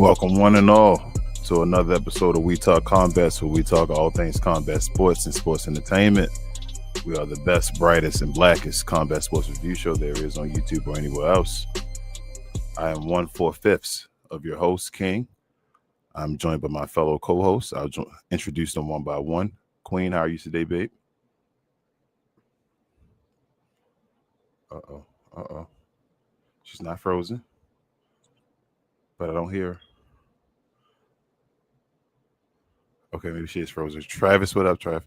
Welcome one and all to another episode of We Talk Combats, where we talk all things combat sports and sports entertainment. We are the best, brightest, and blackest combat sports review show there is on YouTube or anywhere else. I am 1/4 of your host, King. I'm joined by my fellow co-hosts. I'll introduce them one by one. Queen, how are you today, babe? Uh-oh. She's not frozen, but I don't hear her. Okay, maybe she is frozen. Travis, what up, Trav?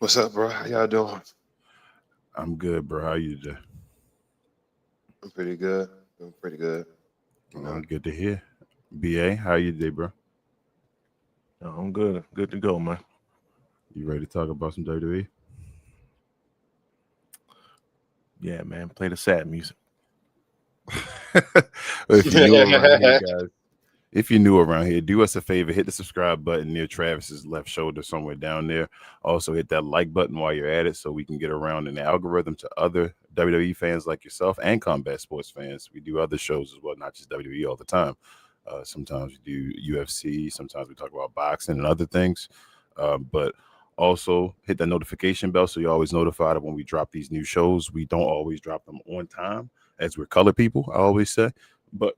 What's up, bro? How y'all doing? I'm good, bro. How you today? I'm pretty good. Doing pretty good. Good to hear. BA, how you today, bro? I'm good. Good to go, man. You ready to talk about some WWE? Yeah, man. Play the sad music. If you're new around here, do us a favor, hit the subscribe button near Travis's left shoulder, somewhere down there. Also hit that like button while you're at it, so we can get around in the algorithm to other WWE fans like yourself and combat sports fans. We do other shows as well, not just WWE all the time. Sometimes we do UFC, sometimes we talk about boxing and other things, but also hit that notification bell so you're always notified of when we drop these new shows. We don't always drop them on time, as we're color people, I always say, but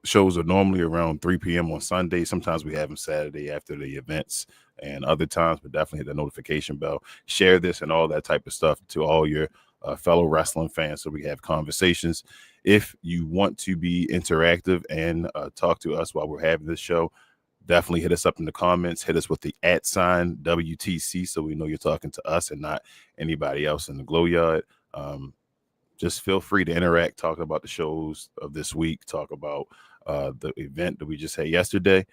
shows are normally around 3 p.m. on Sunday. Sometimes we have them Saturday after the events, and other times, but definitely hit the notification bell. Share this and all that type of stuff to all your fellow wrestling fans so we have conversations. If you want to be interactive and talk to us while we're having this show, definitely hit us up in the comments. Hit us with the @ WTC so we know you're talking to us and not anybody else in the Glow Yard. Just feel free to interact, talk about the shows of this week, talk about the event that we just had yesterday.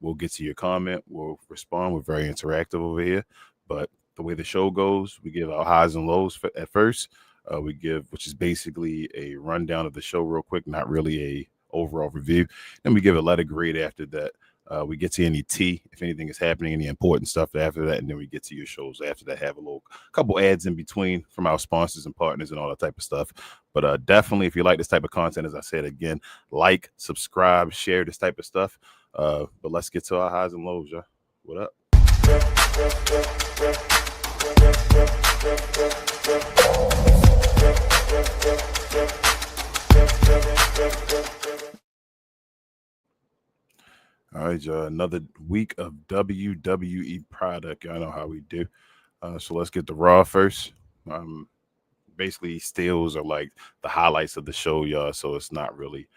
We'll get to your comment. We'll respond. We're very interactive over here. But the way the show goes, we give our highs and lows at first. We give, which is basically a rundown of the show real quick, not really a overall review. Then we give a letter grade after that. We get to any tea, if anything is happening, any important stuff after that, and then we get to your shows after that. Have a couple ads in between from our sponsors and partners and all that type of stuff. But definitely, if you like this type of content, as I said again, like, subscribe, share this type of stuff. But let's get to our highs and lows, y'all. What up? All right, y'all. Another week of WWE product. Y'all know how we do. So let's get the Raw first. Basically, steals are like the highlights of the show, y'all. So it's not really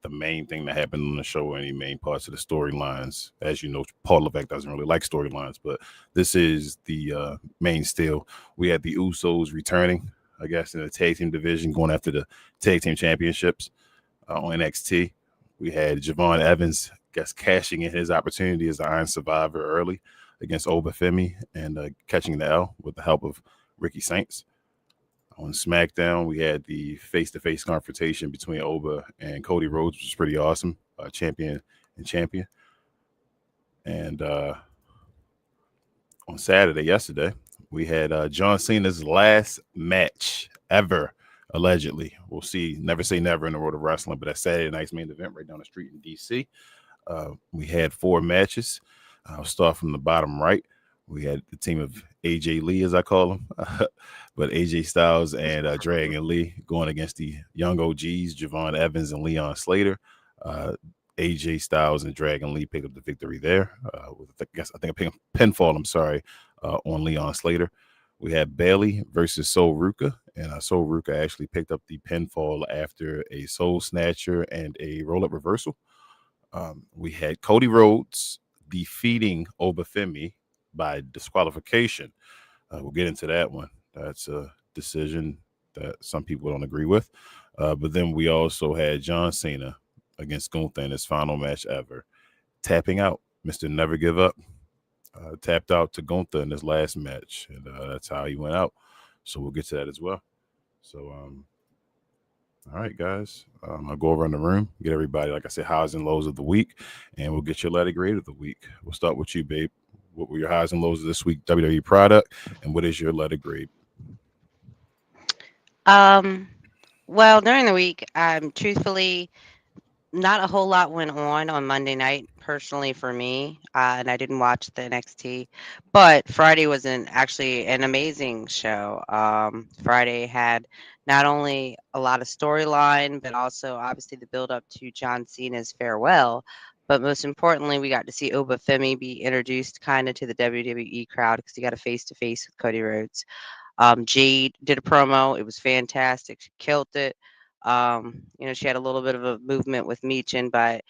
the main thing that happened on the show or any main parts of the storylines. As you know, Paul Levesque doesn't really like storylines, but this is the main steal. We had the Usos returning, I guess, in the tag team division, going after the tag team championships on NXT. We had Javon Evans, cashing in his opportunity as the Iron Survivor early against Oba Femi and catching the L with the help of Ricky Saints. On SmackDown, we had the face-to-face confrontation between Oba and Cody Rhodes, which was pretty awesome, champion and champion. And on Saturday, yesterday, we had John Cena's last match ever, allegedly. We'll see. Never say never in the world of wrestling, but that's Saturday night's main event right down the street in D.C. We had 4 matches. I'll start from the bottom right. We had the team of AJ Lee, as I call them, but AJ Styles and Dragon Lee going against the young OGs, Javon Evans and Leon Slater. AJ Styles and Dragon Lee picked up the victory there. I think a pinfall, on Leon Slater. We had Bailey versus Sol Ruka, and Sol Ruka actually picked up the pinfall after a Soul Snatcher and a roll-up reversal. We had Cody Rhodes defeating Oba Femi by disqualification. We'll get into that one. That's a decision that some people don't agree with. But then we also had John Cena against Gunther in his final match ever, tapping out. Mr. Never Give Up tapped out to Gunther in his last match, and that's how he went out. So we'll get to that as well. So, all right, guys, I'll go around the room, get everybody, like I said, highs and lows of the week, and we'll get your letter grade of the week. We'll start with you, babe. What were your highs and lows of this week, WWE product, and what is your letter grade? Well, during the week, truthfully, not a whole lot went on Monday night, personally for me, and I didn't watch the NXT. But Friday was actually an amazing show. Friday had not only a lot of storyline, but also obviously the build up to John Cena's farewell. But most importantly, we got to see Oba Femi be introduced kind of to the WWE crowd because he got a face to face with Cody Rhodes. Jade did a promo. It was fantastic. She killed it. She had a little bit of a movement with Meechin, but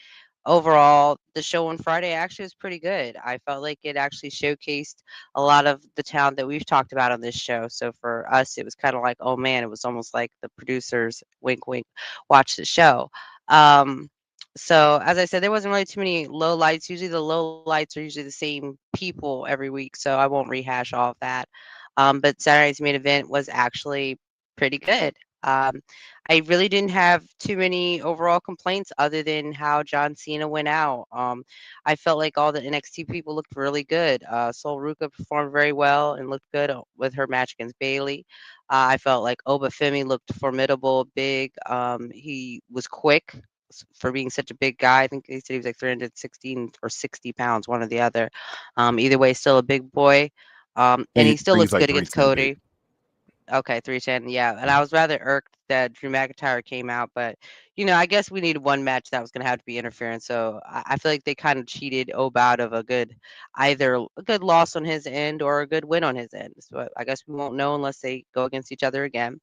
overall, the show on Friday actually was pretty good. I felt like it actually showcased a lot of the talent that we've talked about on this show. So for us, it was kind of like, oh man, it was almost like the producers, wink, wink, watch the show. Um, so as I said, there wasn't really too many low lights. Usually the low lights are usually the same people every week, so I won't rehash all of that. But Saturday's main event was actually pretty good. Um, I really didn't have too many overall complaints other than how John Cena went out. I felt like all the NXT people looked really good. Sol Ruka performed very well and looked good with her match against Bailey. I felt like Oba Femi looked formidable, big. He was quick for being such a big guy. I think he said he was like 316 or 60 pounds, one or the other. Either way, still a big boy. And he I still think it's looks like good against 310, babe. Cody. Okay, 310. Yeah. And I was rather irked that Drew McIntyre came out, but I guess we needed one match that was gonna have to be interference. So I feel like they kind of cheated Oba out of either a good loss on his end or a good win on his end. So I guess we won't know unless they go against each other again.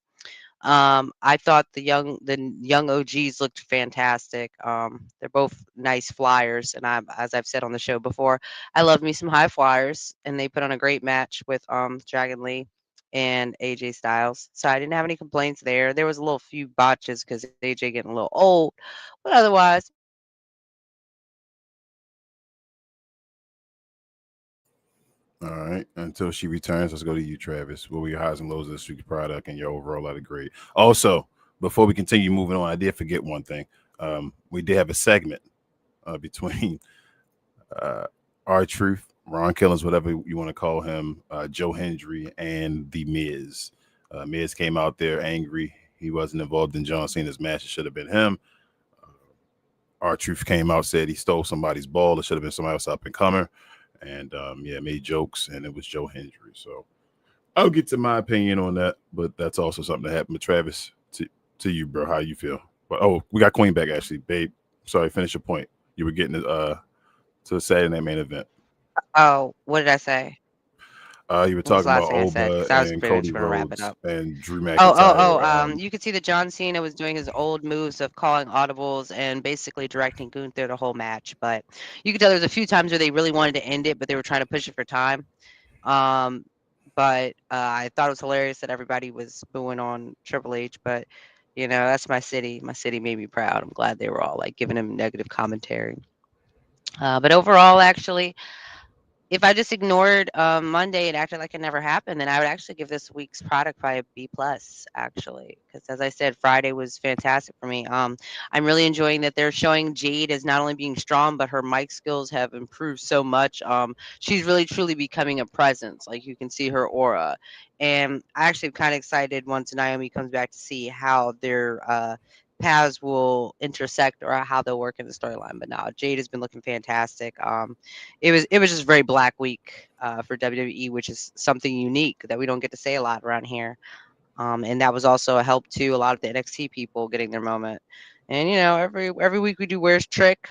I thought the young OGs looked fantastic. They're both nice flyers, and as I've said on the show before, I love me some high flyers, and they put on a great match with Dragon Lee and AJ Styles. So I didn't have any complaints there. There was a little few botches because AJ getting a little old, but otherwise, All right. Until she returns, let's go to you, Travis. What were your highs and lows of this week's product and your overall out of grade? Also, before we continue moving on, I did forget one thing. We did have a segment between uh, our truth, Ron Killings, whatever you want to call him, Joe Hendry, and the Miz. Miz came out there angry. He wasn't involved in John Cena's match. It should have been him. Our truth came out, said he stole somebody's ball. It should have been somebody else up and comer. And made jokes, and it was Joe Hendry. So I'll get to my opinion on that, but that's also something that happened. But Travis, to you, bro, how you feel? But we got Queen back actually, babe. Sorry, finish your point. You were getting to the Saturday Night Main Event. oh, what did I say? You were What was talking the last about thing I said? Oba Because I was and pretty much Cody going to wrap it Rhodes up. and Drew Oh, oh, McIntyre. oh, you could see that John Cena was doing his old moves of calling audibles and basically directing Gunther the whole match. But you could tell there was a few times where they really wanted to end it, but they were trying to push it for time. Um, but I thought it was hilarious that everybody was booing on Triple H. But that's my city. My city made me proud. I'm glad they were all like giving him negative commentary. But overall, actually, if I just ignored Monday and acted like it never happened, then I would actually give this week's product probably a B plus, actually, because as I said, Friday was fantastic for me. I'm really enjoying that they're showing Jade as not only being strong, but her mic skills have improved so much. She's really truly becoming a presence. Like you can see her aura, and I actually am kind of excited once Naomi comes back to see how their paths will intersect or how they'll work in the storyline. But now Jade has been looking fantastic. It was just a very black week for WWE, which is something unique that we don't get to say a lot around here. And that was also a help to a lot of the NXT people getting their moment. And every week we do Where's Trick?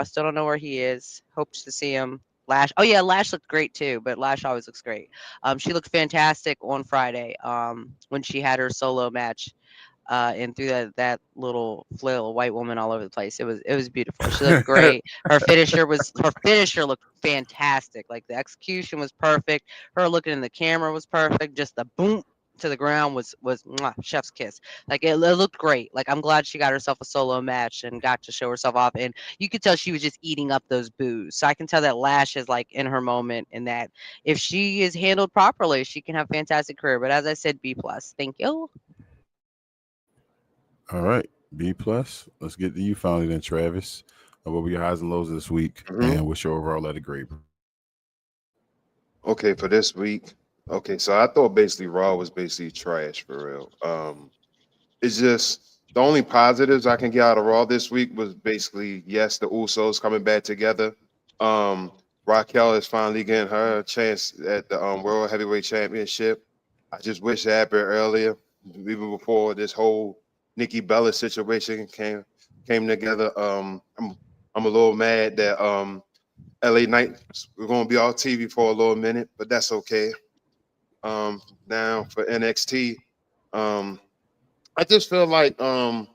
Still don't know where he is. Hopes to see him. Lash. Oh yeah, Lash looked great too, but Lash always looks great. She looked fantastic on Friday. When she had her solo match and threw that little flail white woman all over the place. It was beautiful. She looked great. Her finisher looked fantastic. Like the execution was perfect. Her looking in the camera was perfect. Just the boom to the ground was mwah, chef's kiss. Like it looked great. Like I'm glad she got herself a solo match and got to show herself off. And you could tell she was just eating up those boos. So I can tell that Lash is like in her moment, and that if she is handled properly, she can have a fantastic career. But as I said, B plus. Thank you. All right, B plus. Let's get to you finally then, Travis. What were your highs and lows this week, Hmm. and what's your overall letter grade? Okay, for this week. Okay, so I thought basically Raw was basically trash for real. It's just The only positives I can get out of Raw this week was basically, yes, the Usos coming back together. Raquel is finally getting her chance at the World Heavyweight Championship. I just wish it happened earlier, even before this whole Nikki Bella situation came together. I'm a little mad that LA Knight we're gonna be off TV for a little minute, but that's okay. Now for NXT, I just feel like Javon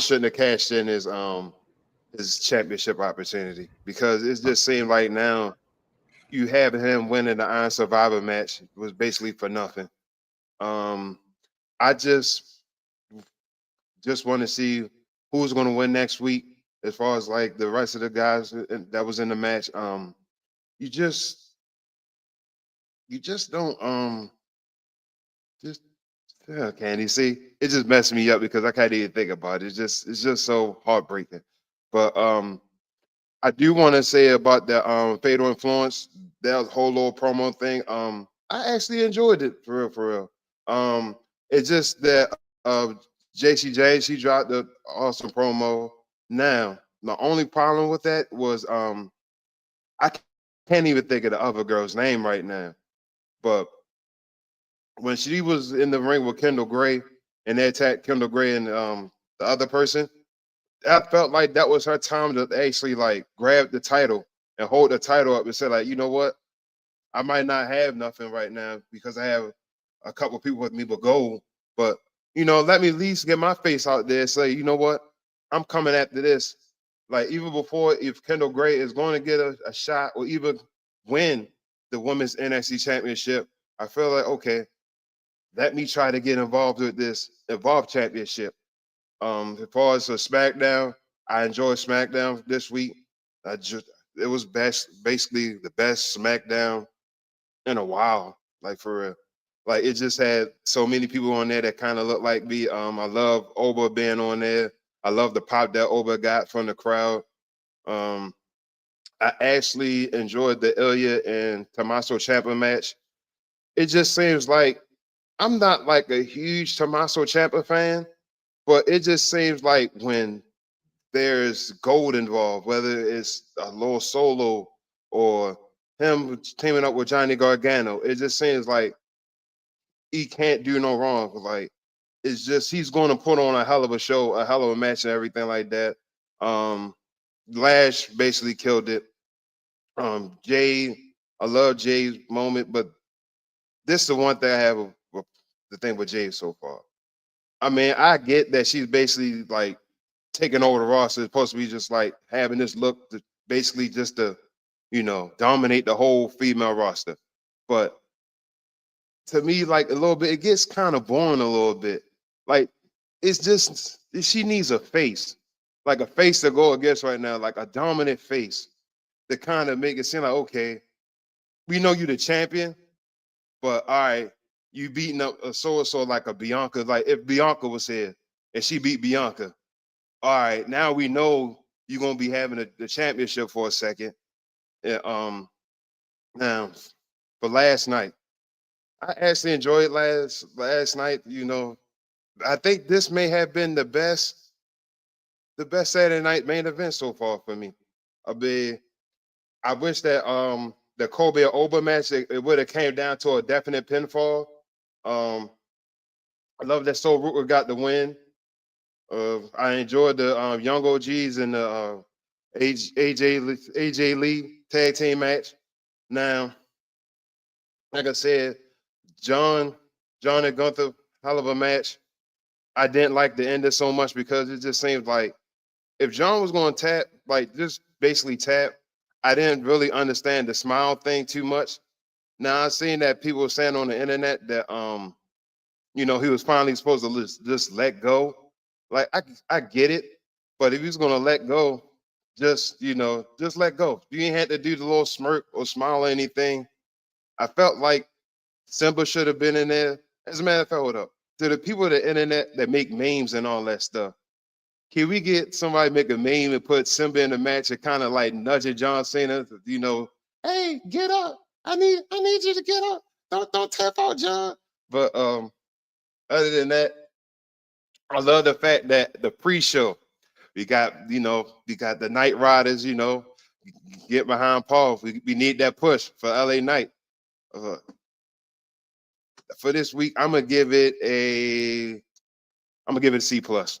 shouldn't have cashed in his championship opportunity because it just seemed like now you have him winning the Iron Survivor match was basically for nothing. I just want to see who's going to win next week as far as like the rest of the guys that was in the match. You just don't just yeah, Candy. See, it just messed me up because I can't even think about it. It's just so heartbreaking. But I do want to say about the Fatal Influence, that whole little promo thing. I actually enjoyed it for real, for real. It's just that JCJ, she dropped the awesome promo. Now, the only problem with that was I can't even think of the other girl's name right now. But when she was in the ring with Kendall Gray and they attacked Kendall Gray and the other person, I felt like that was her time to actually like grab the title and hold the title up and say like, you know what, I might not have nothing right now because I have a couple people with me with gold, but you know, let me at least get my face out there and say, you know what, I'm coming after this. Like even before, if Kendall Gray is going to get a shot or even win the women's NXT championship, I feel like, okay, let me try to get involved with this Evolve championship. As far as SmackDown, I enjoyed SmackDown this week. It was basically the best SmackDown in a while, like for real. Like it just had so many people on there that kind of look like me. I love Oba being on there. I love the pop that Oba got from the crowd. Um, I actually enjoyed the Ilya and Tommaso Ciampa match. It just seems like I'm not like a huge Tommaso Ciampa fan, but it just seems like when there's gold involved, whether it's a little solo or him teaming up with Johnny Gargano, it just seems like he can't do no wrong. Like it's just he's going to put on a hell of a show, a hell of a match, and everything like that. Lash basically killed it. Jay, I love Jay's moment, but this is the one thing I have with the thing with Jay so far. I mean, I get that she's basically like taking over the roster. It's supposed to be just like having this look to basically just to, you know, dominate the whole female roster. But to me, like a little bit, it gets kind of boring a little bit. Like it's just she needs a face, like a face to go against right now, like a dominant face to kind of make it seem like, okay, we know you the champion, but all right, you beating up a so like a Bianca. Like if Bianca was here and she beat Bianca, all right, now we know you're gonna be having the championship for a second. Yeah, now for last night, I actually enjoyed last night. You know, I think this may have been the best Saturday night main event so far for me. I wish that the Kobe Oba match it would have came down to a definite pinfall. Um, I love that Soul Rooker got the win. I enjoyed the Young OGs and the AJ Lee tag team match. Now, like I said, John and Gunther, hell of a match. I didn't like the ending so much because it just seemed like if John was going to tap, like just basically tap, I didn't really understand the smile thing too much. Now I've seen that people were saying on the internet that you know, he was finally supposed to just let go. Like I get it, but if he's gonna let go, just you know, just let go. You ain't had to do the little smirk or smile or anything. I felt like Simba should have been in there. As a matter of fact, hold up. To the people of the internet that make memes and all that stuff, can we get somebody make a meme and put Simba in the match and kind of like nudging John Cena, you know, hey, get up. I need you to get up. Don't tap out, John. But other than that, I love the fact that the pre-show, we got the Night Riders, get behind Paul. We need that push for LA Knight. For this week, I'm gonna give it a C plus.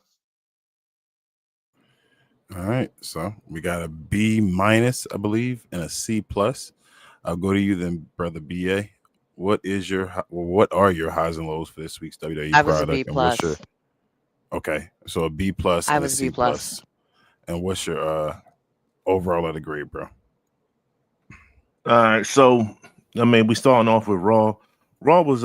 All right, so we got a B minus, I believe, and a C plus. I'll go to you then, brother BA. What are your highs and lows for this week's WWE I was a B product, and what's your plus. okay? So a B plus I and a was a B C plus, and what's your overall of the grade, bro? All right, so I mean, we starting off with Raw. Raw was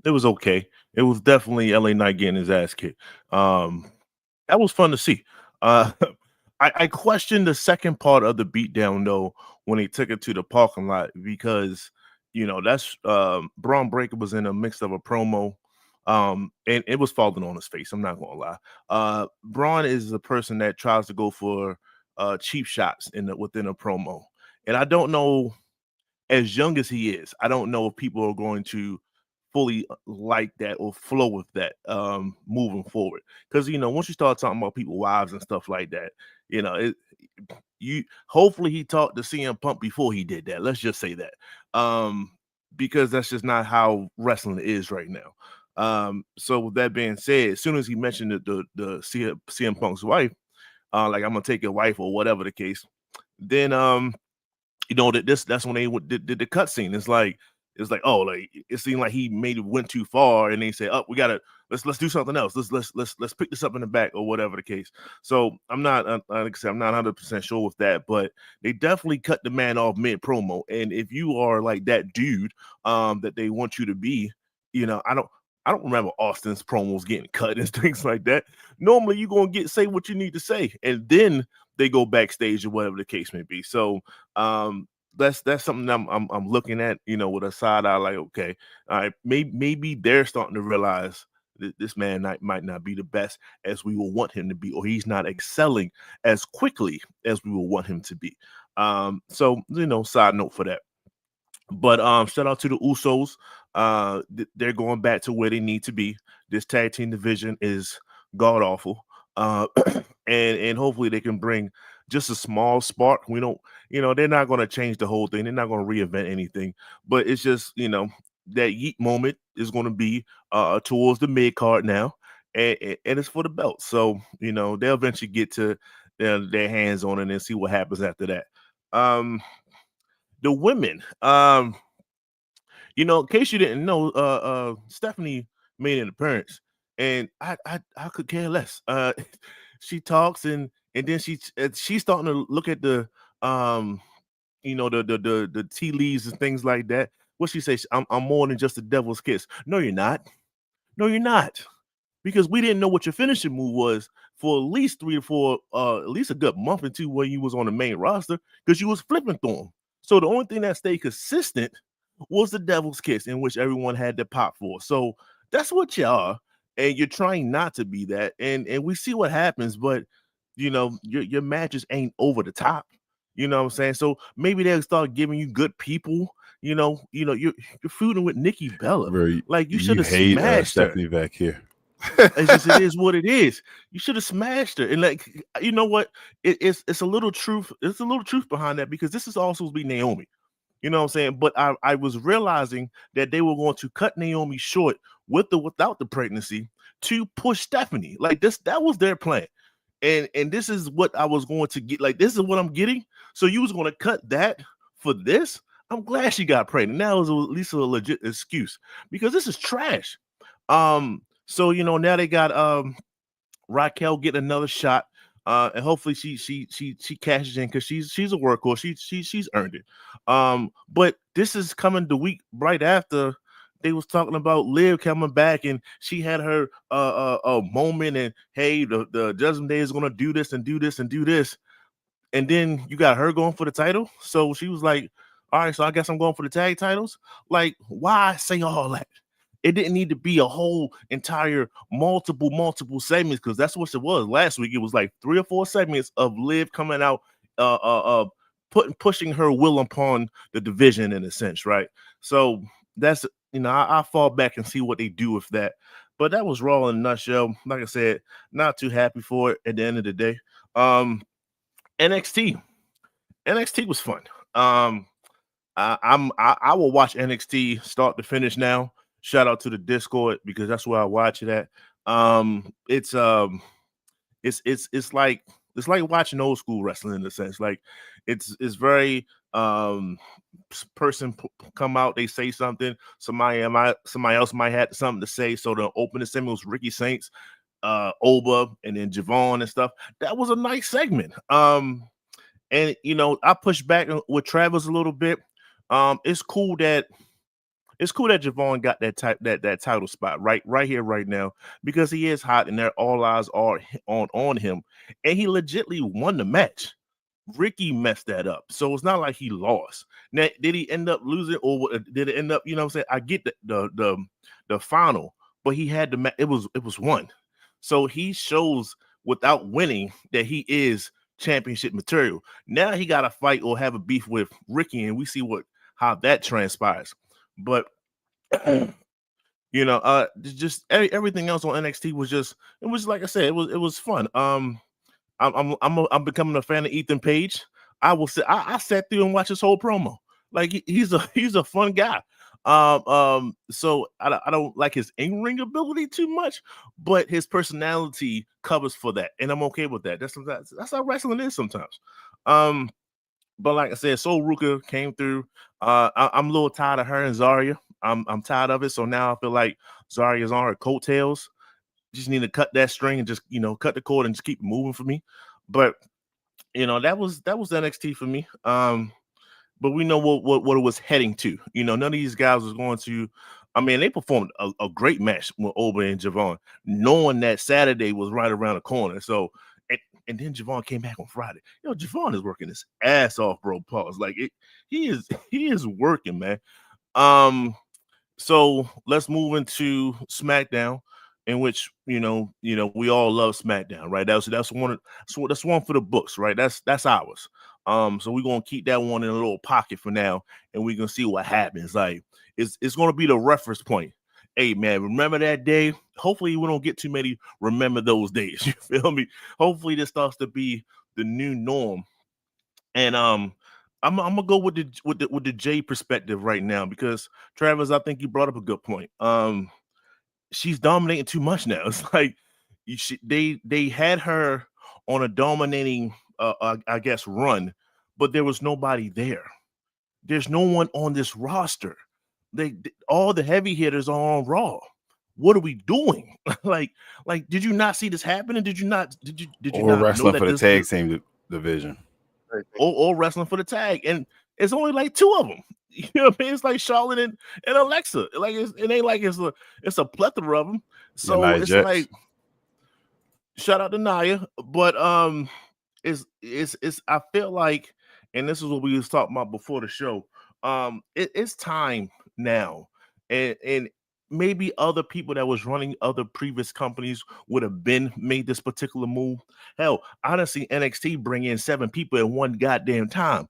it was okay. It was definitely LA Knight getting his ass kicked. That was fun to see. I questioned the second part of the beatdown though when he took it to the parking lot because that's Braun Breaker was in a mix of a promo. And it was falling on his face. I'm not gonna lie. Braun is the person that tries to go for cheap shots within a promo. And I don't know, as young as he is, I don't know if people are going to fully like that or flow with that moving forward. Because once you start talking about people wives and stuff like that, you hopefully he talked to CM Punk before he did that. Let's just say that. Because that's just not how wrestling is right now. So with that being said, as soon as he mentioned the CM Punk's wife, like I'm gonna take your wife or whatever the case, then that's when they did the cut scene. It's like oh, like it seemed like he went too far, and they said, oh, we gotta let's do something else. Let's pick this up in the back or whatever the case. So I'm not like I said, I'm not 100% sure with that, but they definitely cut the man off mid promo. And if you are like that dude that they want you to be, I don't remember Austin's promos getting cut and things like that. Normally you're gonna say what you need to say, and then they go backstage or whatever the case may be. So that's something I'm looking at, with a side eye, like, okay, all right, maybe they're starting to realize that this man might not be the best as we will want him to be, or he's not excelling as quickly as we will want him to be. So side note for that. But shout out to the Usos. They're going back to where they need to be. This tag team division is god awful. And hopefully they can bring just a small spark. We don't, they're not going to change the whole thing. They're not going to reinvent anything. But it's just, that yeet moment is going to be towards the mid card now, and it's for the belt. So they'll eventually get to their hands on it and see what happens after that. The women, in case you didn't know, Stephanie made an appearance, and I could care less. She talks and then she's starting to look at the the tea leaves and things like that. What she says, I'm more than just a devil's kiss. No, you're not. No, you're not. Because we didn't know what your finishing move was for at least 3 to 4, at least a good month or two when you was on the main roster, because you was flipping through them. So the only thing that stayed consistent was the devil's kiss, in which everyone had to pop for. So that's what you are, and you're trying not to be that. And we see what happens, but your matches ain't over the top. You know what I'm saying? So maybe they'll start giving you good people. You're feuding with Nikki Bella. Bro, like you should have hate smashed her. Stephanie back here. It is what it is. You should have smashed her. And like, you know what? It's a little truth. It's a little truth behind that, because this is also supposed to be Naomi. You know what I'm saying? But I was realizing that they were going to cut Naomi short without the pregnancy to push Stephanie. Like that was their plan. And this is what I was going to get. Like, this is what I'm getting. So you was going to cut that for this? I'm glad she got pregnant. Now is at least a legit excuse, because this is trash. So now they got Raquel getting another shot, and hopefully she cashes in, because she's a workhorse. She's earned it. But this is coming the week right after they was talking about Liv coming back, and she had her moment, and hey, the Judgment Day is gonna do this and do this and do this, and then you got her going for the title. So she was like, all right, so I guess I'm going for the tag titles. Like, why say all that? It didn't need to be a whole entire multiple segments, because that's what it was last week. It was like 3 or 4 segments of Liv coming out, pushing her will upon the division in a sense, right? So that's I fall back and see what they do with that. But that was Raw in a nutshell. Like I said, not too happy for it at the end of the day. NXT was fun. I will watch NXT start to finish now. Shout out to the Discord because that's where I watch it at. It's like watching old school wrestling in a sense. Like it's very person come out, they say something, somebody else might have something to say. So the opening segment was Ricky Saints, Oba, and then Javon and stuff. That was a nice segment. And I pushed back with Travis a little bit. It's cool that Javon got that title spot right here, right now, because he is hot and all eyes are on him, and he legitimately won the match. Ricky messed that up, so it's not like he lost. Now, did he end up losing, or did it end up? You know what I'm saying? I get the final, but he had the it was won, so he shows without winning that he is championship material. Now he got to fight or have a beef with Ricky, and we see how that transpires. But just everything else on NXT was like I said, it was fun. I'm becoming a fan of Ethan Page. I sat through and watched his whole promo. Like he's a fun guy. So I don't like his in-ring ability too much, but his personality covers for that, and I'm okay with that. That's how wrestling is sometimes. But like I said, Sol Ruka came through. I'm a little tired of her and Zarya. I'm tired of it. So now I feel like Zarya's on her coattails. Just need to cut that string and just cut the cord and just keep moving for me. But that was NXT for me. But we know what it was heading to. None of these guys was going to. I mean, they performed a great match with Oba and Javon, knowing that Saturday was right around the corner. So, and then Javon came back on Friday. Javon is working his ass off, bro. Pause. Like he is working, man. So let's move into SmackDown, in which we all love SmackDown, right? That's one for the books, right? That's ours. So we're gonna keep that one in a little pocket for now, and we're gonna see what happens. Like it's gonna be the reference point. Hey man, remember that day? Hopefully we don't get too many remember those days. You feel me? Hopefully this starts to be the new norm. And I'm gonna go with the Jay perspective right now, because Travis, I think you brought up a good point. She's dominating too much now. It's like they had her on a dominating I guess run, but there was nobody there. There's no one on this roster. All the heavy hitters are on Raw. What are we doing? like did you not see this happening? Did you not know wrestling that for the tag team division? Or wrestling for the tag, and it's only like two of them. You know what I mean? It's like Charlotte and Alexa. Like it ain't like it's a plethora of them. So it's Jax. like shout out to Nia, but it's I feel like, and this is what we was talking about before the show. It's time now, and maybe other people that was running other previous companies would have made this particular move. Hell, I done seen NXT bring in 7 people in one goddamn time.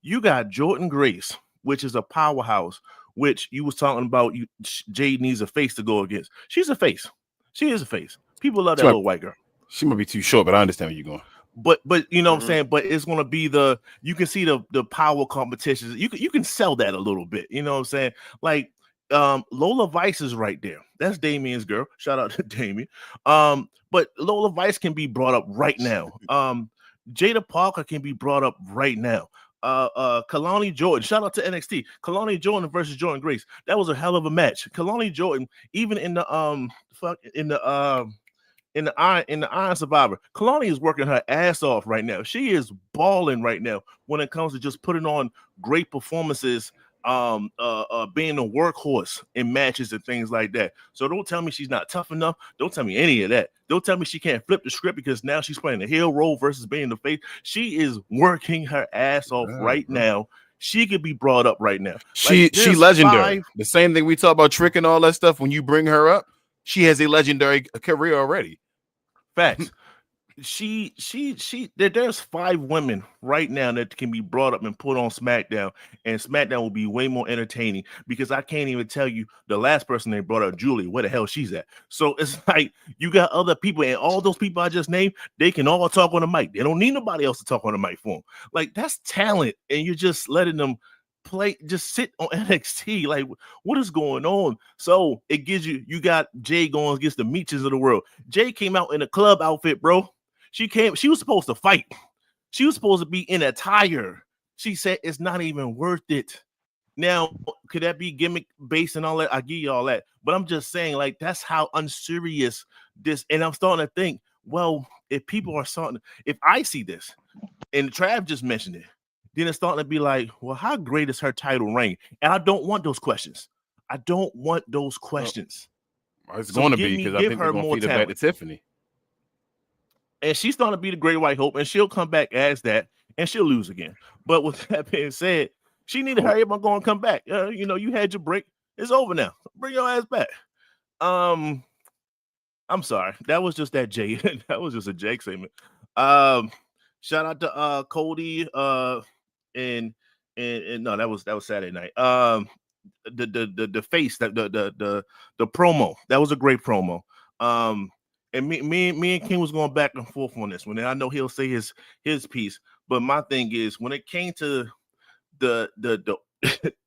You got Jordan Grace, which is a powerhouse, which you was talking about. Jade needs a face to go against. She's a face. She is a face. People love that little white girl. She might be too short, but I understand where you're going. But you know what I'm saying? But it's gonna be you can see the power competitions. You can sell that a little bit. You know what I'm saying? Like Lola Vice is right there. That's Damien's girl. Shout out to Damien. But Lola Vice can be brought up right now. Jada Parker can be brought up right now. Kalani Jordan, shout out to NXT. Kalani Jordan versus Jordan Grace. That was a hell of a match. Kalani Jordan, even in the Iron Survivor, Kalani is working her ass off right now. She is balling right now when it comes to just putting on great performances, being a workhorse in matches and things like that. So don't tell me she's not tough enough. Don't tell me any of that. Don't tell me she can't flip the script because now she's playing the heel role versus being the face. She is working her ass off right now. She could be brought up right now. She legendary. The same thing we talk about Trick and all that stuff. When you bring her up, she has a legendary career already. Facts. there's 5 women right now that can be brought up and put on SmackDown, and SmackDown will be way more entertaining because I can't even tell you the last person they brought up, Julie, where the hell she's at. So it's like you got other people, and all those people I just named, they can all talk on the mic. They don't need nobody else to talk on the mic for them. Like, that's talent, and you're just letting them play, just sit on NXT. Like, what is going on? So it gives you got Jay going against the Meeches of the world. Jay came out in a club outfit, bro. She was supposed to fight. She was supposed to be in attire. She said it's not even worth it. Now, could that be gimmick based and all that? I give you all that. But I'm just saying, like, that's how unserious this, and I'm starting to think, well, if people are starting, if I see this, and Trav just mentioned it, then it's starting to be like, well, how great is her title reign? And I don't want those questions. I don't want those questions. Well, it's going to be because I think they're going to feed it back to Tiffany. And she's starting to be the Great White Hope, and she'll come back as that, and she'll lose again. But with that being said, she need to hurry up and go and come back. You had your break. It's over now. Bring your ass back. I'm sorry. That was just that Jay. That was just a Jake segment. Shout out to Cody. And no, that was Saturday night. The face, the promo. That was a great promo. And me and King was going back and forth on this one. And I know he'll say his piece, but my thing is when it came to the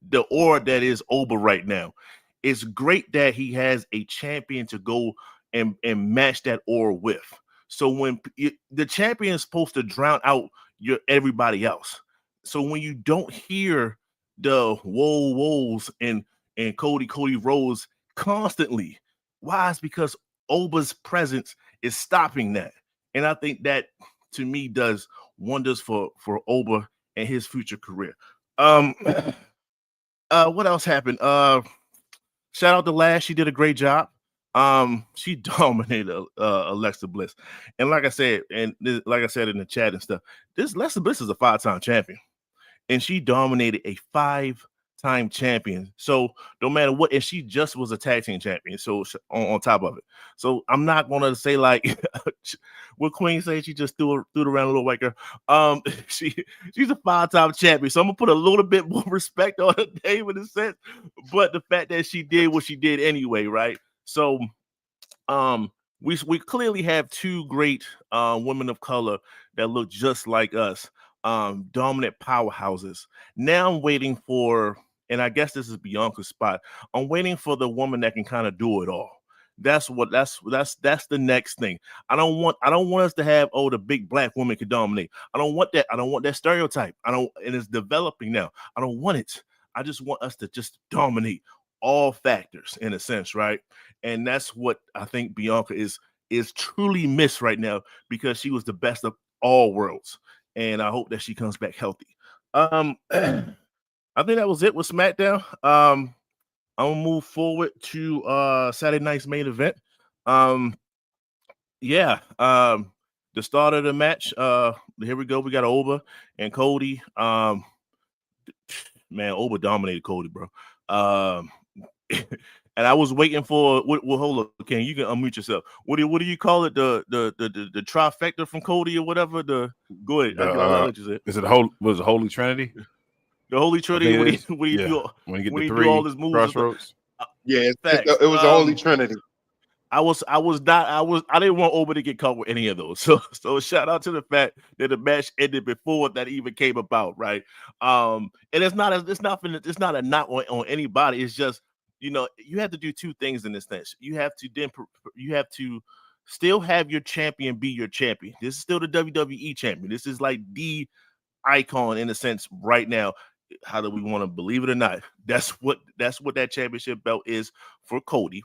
the aura that is Oba right now, it's great that he has a champion to go and match that aura with. So when the champion is supposed to drown out everybody else. So when you don't hear the whoas and Cody Rhodes constantly, why? It's because Oba's presence is stopping that. And I think that to me does wonders for Oba and his future career. What else happened? Shout out to Lash, she did a great job. She dominated Alexa Bliss. And like I said in the chat and stuff, this Alexa Bliss is a 5-time champion. And she dominated a 5-time champion. So no matter what, and she just was a tag team champion. So on top of it, so I'm not gonna say like what Queen said. She just threw it around a little white girl. She's a 5-time champion. So I'm gonna put a little bit more respect on her name in a sense. But the fact that she did what she did anyway, right? So we clearly have 2 great women of color that look just like us. Dominant powerhouses. Now I'm waiting for, and I guess this is Bianca's spot. I'm waiting for the woman that can kind of do it all. That's the next thing. I don't want us to have, oh, the big black woman can dominate. I don't want that. I don't want that stereotype. And it's developing now. I don't want it. I just want us to just dominate all factors in a sense, right? And that's what I think Bianca is truly missed right now because she was the best of all worlds. And I hope that she comes back healthy. I think that was it with SmackDown. I'm gonna move forward to Saturday night's main event. The start of the match. Here we go. We got Oba and Cody. Man, Oba dominated Cody, bro. And I was waiting for hold up, Ken, you can unmute yourself. What do you call it? The trifecta from Cody or whatever. Go ahead. I'll let you say it. Is it was it Holy Trinity? The Holy Trinity. When you get the 3 all his moves crossroads. Yeah, it was the Holy Trinity. I didn't want Oba to get caught with any of those. So shout out to the fact that the match ended before that even came about, right? And it's not a knock on anybody. It's just, you have to do 2 things in this thing. You have to still have your champion be your champion. This is still the WWE champion. This is like the icon in a sense right now. How do we want to believe it or not? That's what that championship belt is for Cody.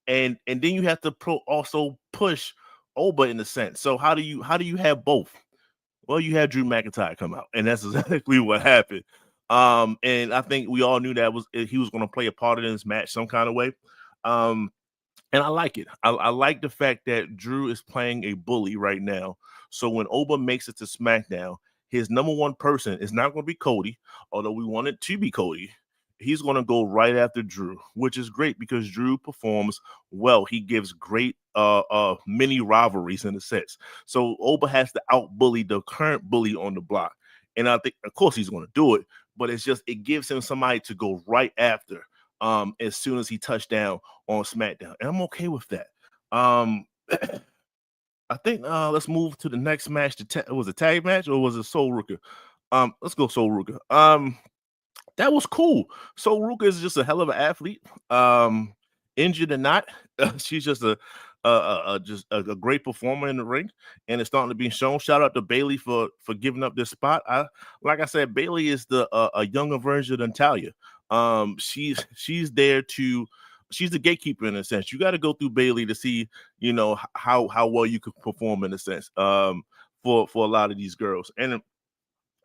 And then you have to also push Oba in a sense. So how do you have both? Well, you had Drew McIntyre come out, and that's exactly what happened. And I think we all knew that he was going to play a part in this match some kind of way. And I like it. I like the fact that Drew is playing a bully right now. So when Oba makes it to SmackDown, his number 1 person is not going to be Cody, although we want it to be Cody. he's going to go right after Drew, which is great because Drew performs well. He gives great mini rivalries in a sense. So Oba has to out-bully the current bully on the block. And I think, of course, he's going to do it, but it gives him somebody to go right after as soon as he touched down on SmackDown. And I'm okay with that. I think let's move to the next match. Was it a tag match or was it Soul Ruka? Let's go Soul Ruka. That was cool. Soul Ruka is just a hell of an athlete. Injured or not, she's just a great performer in the ring, and it's starting to be shown. Shout out to Bailey for giving up this spot. Like I said, Bailey is a younger version of Natalia. She's there to. She's the gatekeeper in a sense. You got to go through Bailey to see, how well you could perform in a sense. For a lot of these girls, and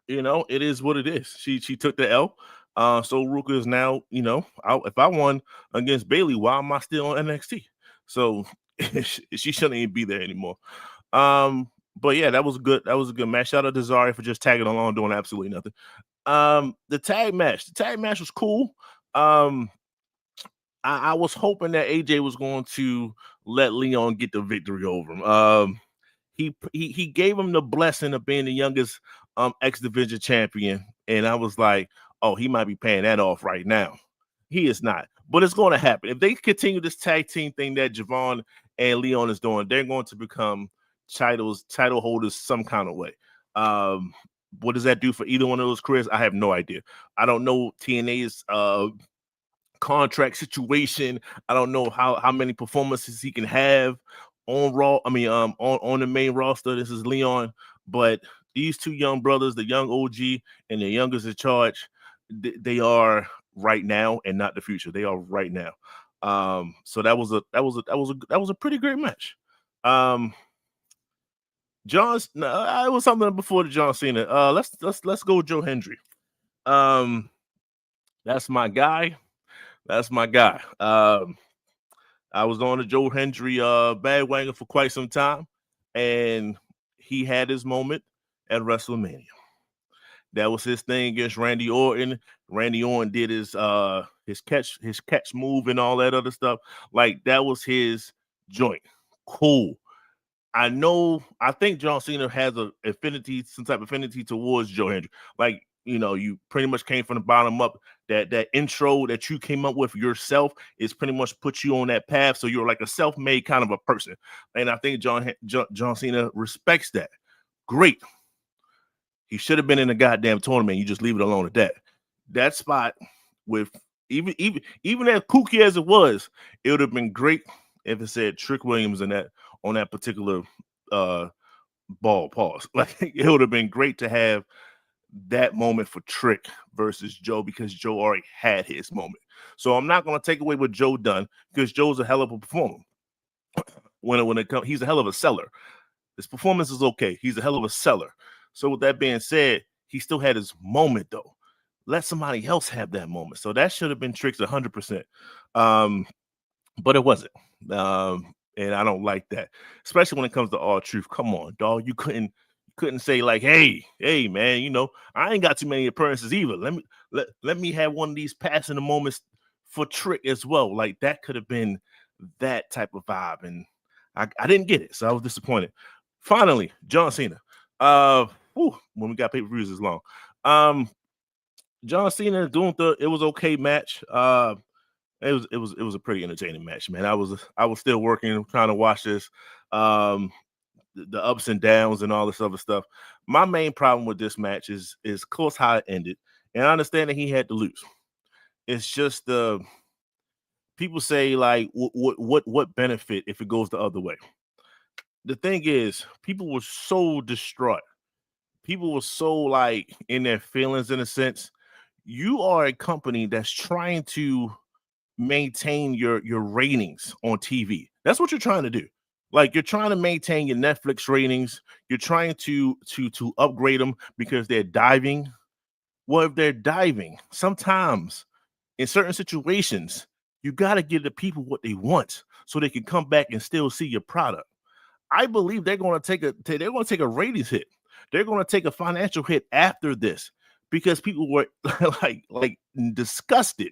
it is what it is. She took the L. So Ruka is now, if I won against Bailey, why am I still on NXT? So she shouldn't even be there anymore. But yeah, that was good. That was a good match. Shout out to Zari for just tagging along, doing absolutely nothing. The tag match was cool. I was hoping that AJ was going to let Leon get the victory over him. He gave him the blessing of being the youngest X Division champion, and I was like, oh, he might be paying that off right now. He is not, but it's going to happen. If they continue this tag team thing that Javon and Leon is doing, they're going to become title holders some kind of way. What does that do for either one of those careers? I have no idea. I don't know TNA's contract situation. I don't know how many performances he can have on Raw. I mean, on the main roster. This is Leon, but these two young brothers, the young OG and the youngest in charge, they are right now and not the future. They are right now. So that was a pretty great match. It was something before the John Cena. Let's go Joe Hendry. That's my guy. I was on the Joe Hendry bandwagon for quite some time, and he had his moment at WrestleMania. That was his thing against Randy Orton. Randy Orton did his catch move and all that other stuff. Like, that was his joint. Cool. I think John Cena has some type of affinity towards Joe Hendry. Like, you pretty much came from the bottom up. That intro that you came up with yourself is pretty much put you on that path. So you're like a self-made kind of a person. And I think John Cena respects that. Great. He should have been in a goddamn tournament. You just leave it alone at that. That spot, with even as kooky as it was, it would have been great if it said Trick Williams on that particular ball pause. Like, it would have been great to have that moment for Trick versus Joe, because Joe already had his moment. So I'm not going to take away what Joe done, because Joe's a hell of a performer. When it comes, he's a hell of a seller. His performance is okay. He's a hell of a seller. So with that being said, he still had his moment though. Let somebody else have that moment. So that should have been Trick's 100%. But it wasn't. And I don't like that, especially when it comes to R-Truth. Come on, dog. You couldn't say like, hey, man, I ain't got too many appearances either. Let me have one of these passing the moments for Trick as well. Like, that could have been that type of vibe, and I didn't get it, so I was disappointed. Finally, John Cena. When we got pay-per-views this long. John Cena doing it was okay match. It was a pretty entertaining match, man. I was still working, trying to watch this. The ups and downs and all this other stuff. My main problem with this match is of course how it ended, and I understand that he had to lose. It's just people say like, what benefit if it goes the other way? The thing is, people were so distraught. People were so like in their feelings in a sense. You are a company that's trying to maintain your ratings on TV. That's what you're trying to do. Like, you're trying to maintain your Netflix ratings. You're trying to upgrade them because they're diving. Well, if they're diving, sometimes in certain situations, you got to give the people what they want so they can come back and still see your product. I believe they're going to take a ratings hit. They're going to take a financial hit after this. because people were like disgusted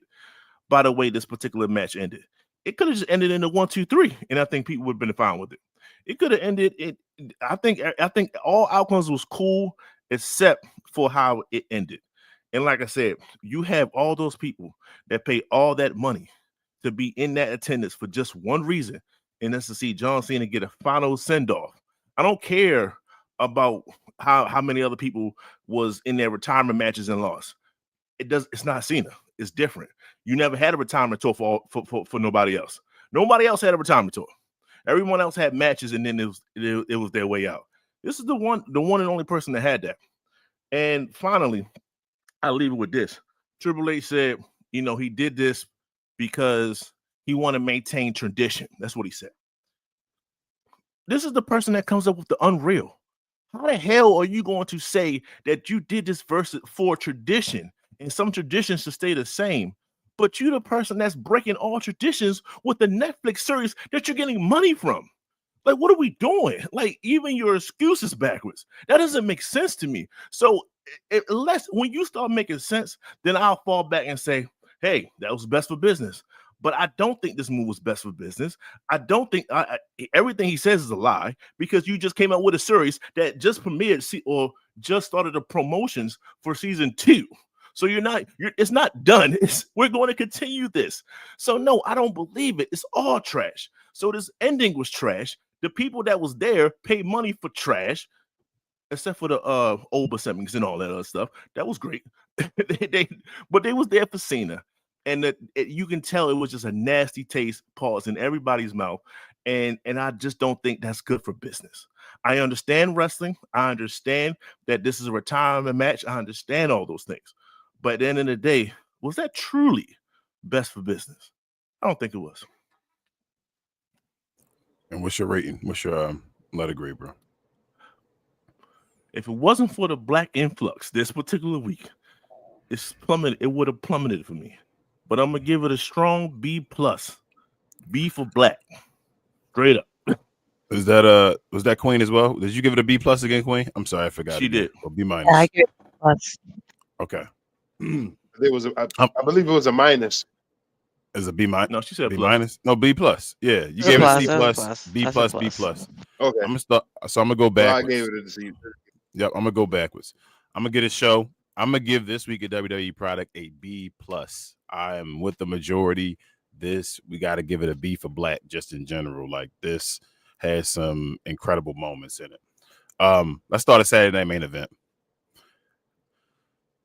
by the way this particular match ended. It could have just ended in a 1, 2, 3, and I think people would have been fine with it. It could have ended it. I think all outcomes was cool except for how it ended. And like I said, you have all those people that pay all that money to be in that attendance for just one reason, and that's to see John Cena get a final send-off. I don't care about how many other people was in their retirement matches and lost. It's not Cena. It's different. You never had a retirement tour for nobody else. Nobody else had a retirement tour. Everyone else had matches, and then it was their way out. This is the one and only person that had that. And finally, I'll leave it with this. Triple H said, he did this because he wanted to maintain tradition. That's what he said. This is the person that comes up with the unreal. How the hell are you going to say that you did this for tradition, and some traditions should stay the same, but you're the person that's breaking all traditions with the Netflix series that you're getting money from? Like, what are we doing? Like, even your excuse is backwards. That doesn't make sense to me. So unless when you start making sense, then I'll fall back and say, hey, that was best for business. But I don't think this move was best for business. I don't think everything he says is a lie, because you just came out with a series that just premiered or just started the promotions for season 2. So it's not done. We're going to continue this. So no, I don't believe it. It's all trash. So this ending was trash. The people that was there paid money for trash, except for the Oba segments and all that other stuff. That was great. But they was there for Cena. And you can tell it was just a nasty taste pause in everybody's mouth. And I just don't think that's good for business. I understand wrestling. I understand that this is a retirement match. I understand all those things. But at the end of the day, was that truly best for business? I don't think it was. And what's your rating? What's your letter grade, bro? If it wasn't for the black influx this particular week, it would have plummeted for me. But I'm gonna give it a strong B+. B for black. Straight up. Was that Queen as well? Did you give it a B+ again, Queen? I'm sorry, I forgot. She did. Or B-. Yeah, I give it a Okay. There was I believe it was a minus. Is a B-? No, she said B-? plus. No, B+. Yeah, you That's gave it a plus, C+, that's B+, plus. B+. Okay. I'm gonna start. So I'm gonna go Well, I backwards. gave it a C. Yep, I'm gonna go backwards. I'm gonna get a show. I'm gonna give this week a WWE product a B+. I am with the majority. We got to give it a B for black, just in general. Like, this has some incredible moments in it. Let's start a Saturday Night Main Event.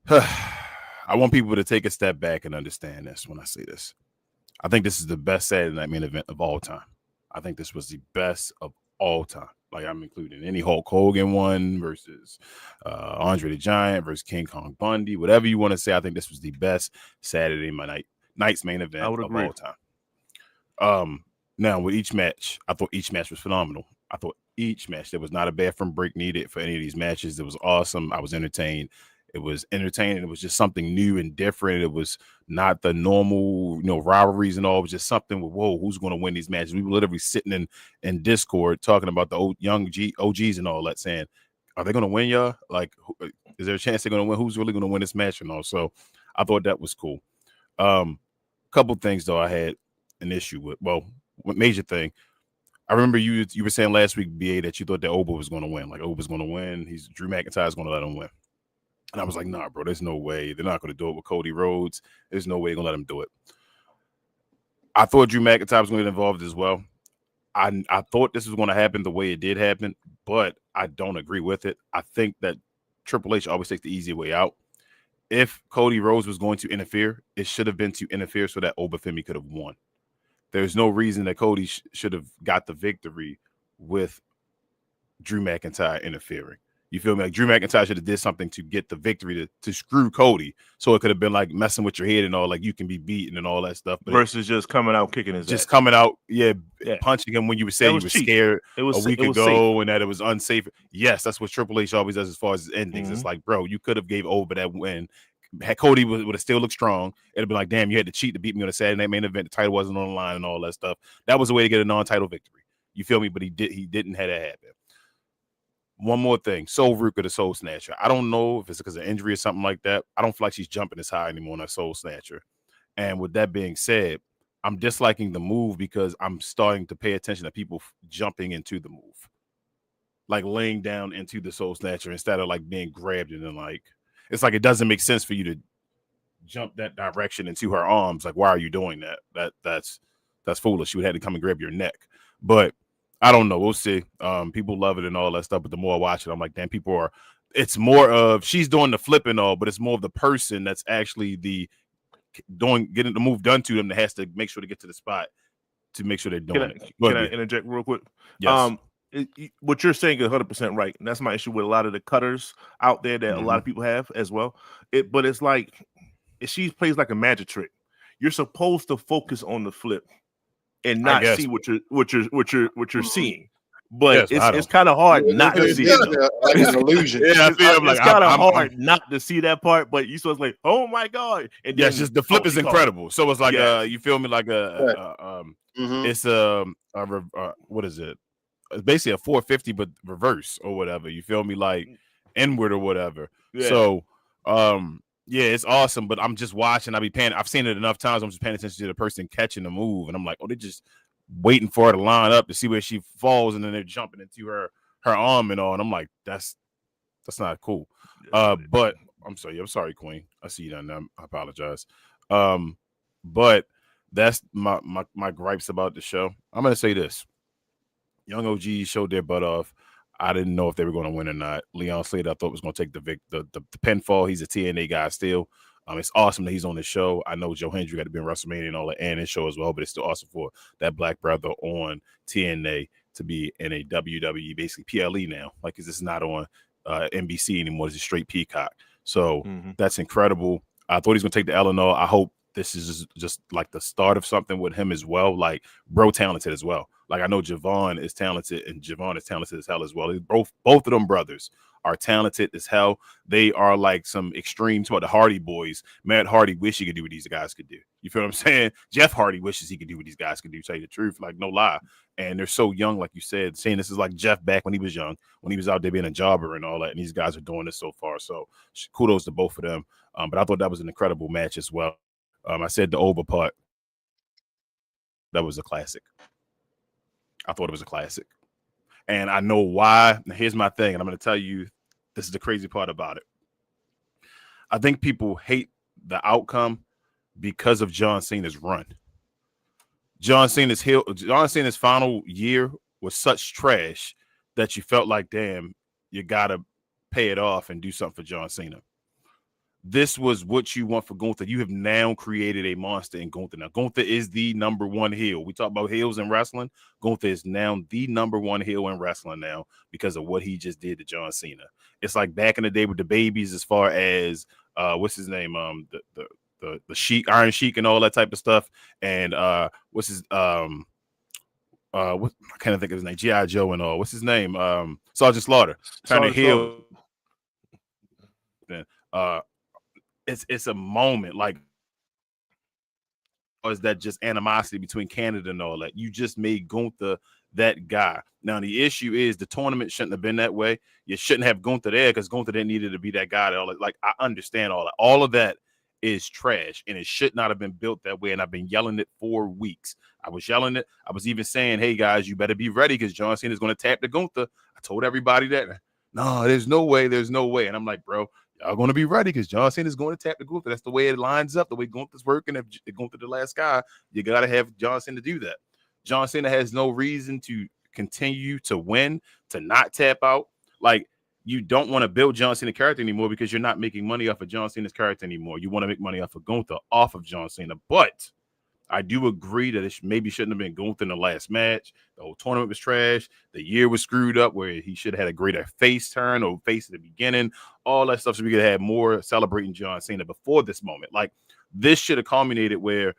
I want people to take a step back and understand this when I say this. I think this is the best Saturday Night Main Event of all time. I think this was the best of all time. Like, I'm including any Hulk Hogan one versus Andre the Giant versus King Kong Bundy, whatever you want to say. I think this was the best Saturday night's main event of all time. Now, with each match, I thought each match was phenomenal. I thought each match, there was not a bathroom break needed for any of these matches. It was awesome. I was entertained. It was entertaining. It was just something new and different. It was not the normal, rivalries and all. It was just something with, whoa, who's going to win these matches? We were literally sitting in Discord talking about the old young OGs and all that, saying, are they going to win, y'all? Like, is there a chance they're going to win? Who's really going to win this match and all? So I thought that was cool. Couple things, though, I had an issue with. Well, what major thing? I remember you were saying last week, BA, that you thought that Oba was going to win. Like, Oba's going to win. Drew McIntyre's going to let him win. And I was like, nah, bro, there's no way. They're not going to do it with Cody Rhodes. There's no way they're going to let him do it. I thought Drew McIntyre was going to get involved as well. I thought this was going to happen the way it did happen, but I don't agree with it. I think that Triple H always takes the easy way out. If Cody Rhodes was going to interfere, it should have been to interfere so that Oba Femi could have won. There's no reason that Cody should have got the victory with Drew McIntyre interfering. You feel me? Like, Drew McIntyre should have did something to get the victory to screw Cody, so it could have been like messing with your head and all, like you can be beaten and all that stuff. But versus just coming out kicking his ass. Coming out, punching him when you were saying you were scared a week ago safe. and that it was unsafe. Yes, that's what Triple H always does as far as his endings. It's like, bro, you could have gave Oba that win. Had Cody would have still looked strong. It'd be like, damn, you had to cheat to beat me on a Saturday Night Main Event. The title wasn't on the line and all that stuff. That was a way to get a non-title victory. You feel me? But he didn't have that happen. One more thing. Soul Ruka, the Soul Snatcher. I don't know if it's because of injury or something like that. I don't feel like she's jumping as high anymore on that Soul Snatcher. And with that being said, I'm disliking the move because I'm starting to pay attention to people jumping into the move, like laying down into the Soul Snatcher instead of like being grabbed and then like it's like it doesn't make sense for you to jump that direction into her arms. Like, why are you doing that? That's foolish. You would have to come and grab your neck. But I don't know. We'll see. People love it and all that stuff, but the more I watch it, I'm like, damn, people are. It's more of she's doing the flip and all, but it's more of the person that's actually getting the move done to them that has to make sure to get to the spot to make sure they're doing it. Can I interject real quick? Yes. What you're saying is 100% right, and that's my issue with a lot of the cutters out there that a lot of people have as well. But it's like she plays like a magic trick. You're supposed to focus on the flip and not see what you're seeing. But it's kind of hard not to see it. Like an illusion. Yeah, I feel it's kind of hard not to see that part, but you supposed to like, oh my god! And yeah, it's just the flip is incredible. So it's like you feel me, like it's what is it? It's basically a 450 but reverse or whatever. You feel me, like inward or whatever. Yeah. So yeah, it's awesome. But I'm just watching. I've seen it enough times. I'm just paying attention to the person catching the move, and I'm like, oh, they're just waiting for her to line up to see where she falls, and then they're jumping into her arm and all. And I'm like, that's not cool. But I'm sorry, Queen. I see you down there. I apologize. But that's my gripes about the show. I'm gonna say this. Young OGs showed their butt off. I didn't know if they were going to win or not. Leon Slater, I thought, was going to take the pinfall. He's a TNA guy still. It's awesome that he's on the show. I know Joe Hendry got to be in WrestleMania and all that, and his show as well, but it's still awesome for that black brother on TNA to be in a WWE, basically PLE now. Like, this is not on NBC anymore. It's a straight Peacock. So that's incredible. I thought he's going to take the L&O. I hope this is just like the start of something with him as well. Like, bro talented as well. Like, I know Javon is talented, and Javon is talented as hell as well. Both of them brothers are talented as hell. They are like some extremes about the Hardy boys. Matt Hardy wish he could do what these guys could do. You feel what I'm saying? Jeff Hardy wishes he could do what these guys could do, tell you the truth, like no lie. And they're so young, like you said, saying this is like Jeff back when he was young, when he was out there being a jobber and all that. And these guys are doing this so far. So kudos to both of them. But I thought that was an incredible match as well. I said the over part. That was a classic. I thought it was a classic. And I know why. Now, here's my thing, and I'm going to tell you, this is the crazy part about it. I think people hate the outcome because of John Cena's run. John Cena's final year was such trash that you felt like, damn, you got to pay it off and do something for John Cena. This was what you want for Gunther. You have now created a monster in Gunther. Now, Gunther is the number one heel. We talk about heels in wrestling. Gunther is now the number one heel in wrestling now because of what he just did to John Cena. It's like back in the day with the babies, as far as what's his name, the Sheik, Iron Sheik, and all that type of stuff. And what's his what I can't think of his name, G.I. Joe and all. What's his name? Sergeant Slaughter. Trying to heel. It's a moment, like, or is that just animosity between Canada and all that? You just made Gunther that guy. Now, the issue is the tournament shouldn't have been that way. You shouldn't have Gunther there because Gunther didn't need to be that guy. Like, I understand all that. All of that is trash, and it should not have been built that way. And I've been yelling it for weeks. I was yelling it. I was even saying, hey, guys, you better be ready because John Cena is going to tap the Gunther. I told everybody that. No, there's no way. There's no way. And I'm like, bro, y'all going to be ready because John Cena is going to tap the Gunther. That's the way it lines up, the way Gunther's working. If Gunther the last guy, you got to have John Cena do that. John Cena has no reason to continue to win, to not tap out. Like, you don't want to build John Cena's character anymore because you're not making money off of John Cena's character anymore. You want to make money off of Gunther, off of John Cena. But I do agree that it maybe shouldn't have been Gunther in the last match. The whole tournament was trash. The year was screwed up where he should have had a greater face turn or face at the beginning. All that stuff so we could have more celebrating John Cena before this moment. Like, this should have culminated where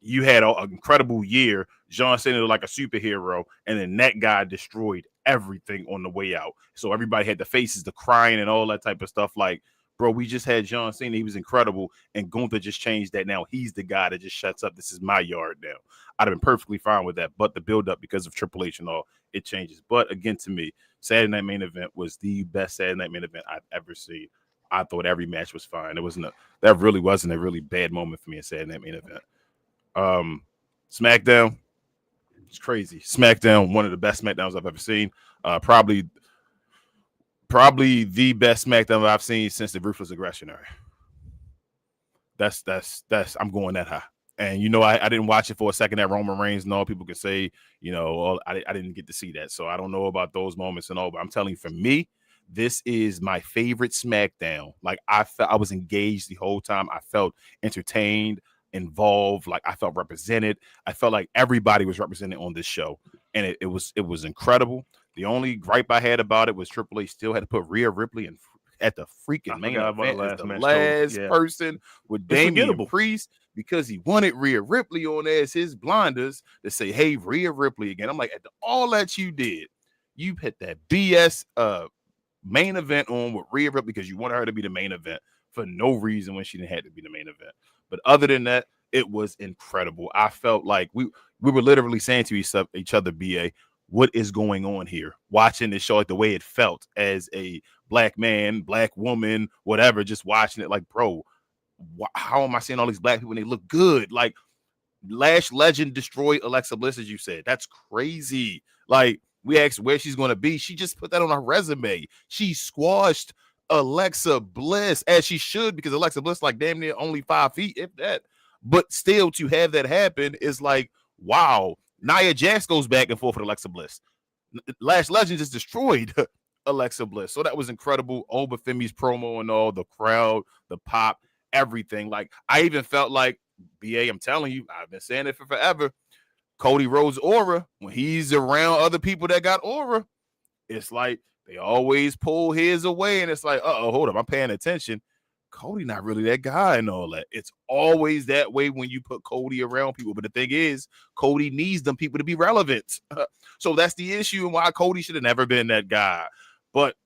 you had an incredible year, John Cena like a superhero, and then that guy destroyed everything on the way out. So everybody had the faces, the crying, and all that type of stuff. Like, bro, we just had John Cena. He was incredible. And Gunther just changed that. Now he's the guy that just shuts up. This is my yard now. I'd have been perfectly fine with that. But the build-up, because of Triple H and all, it changes. But again, to me, Saturday Night Main Event was the best Saturday Night Main Event I've ever seen. I thought every match was fine. That really wasn't a really bad moment for me in Saturday Night Main Event. SmackDown, it's crazy. SmackDown, one of the best SmackDowns I've ever seen. Probably the best SmackDown I've seen since the Ruthless Aggression era. That's I'm going that high. And I didn't watch it for a second at Roman Reigns and all. People could say, I didn't get to see that. So I don't know about those moments and all, but I'm telling you, for me, this is my favorite SmackDown. Like, I felt I was engaged the whole time. I felt entertained, involved, like I felt represented. I felt like everybody was represented on this show. And it was incredible. The only gripe I had about it was Triple H still had to put Rhea Ripley at the freaking main event as the last person with Damian Priest, because he wanted Rhea Ripley on there as his blinders to say, hey, Rhea Ripley again. I'm like, after all that you did, you put that BS main event on with Rhea Ripley because you wanted her to be the main event for no reason when she didn't have to be the main event. But other than that, it was incredible. I felt like we were literally saying to each other, BA, what is going on here? Watching this show, like the way it felt as a black man, black woman, whatever, just watching it like, bro, how am I seeing all these black people and they look good? Like, Lash Legend destroyed Alexa Bliss, as you said. That's crazy. Like, we asked where she's going to be. She just put that on her resume. She squashed Alexa Bliss, as she should, because Alexa Bliss, like, damn near only 5 feet, if that. But still, to have that happen is like, wow. Nia Jax goes back and forth with Alexa Bliss. Lash Legend just destroyed Alexa Bliss. So that was incredible. Obafemi's promo and all, the crowd, the pop, everything. Like, I even felt like, BA, I'm telling you, I've been saying it for forever. Cody Rhodes' aura, when he's around other people that got aura, it's like they always pull his away. And it's like, hold up, I'm paying attention. Cody not really that guy and all that. It's always that way when you put Cody around people. But the thing is, Cody needs them people to be relevant. So that's the issue and why Cody should have never been that guy. But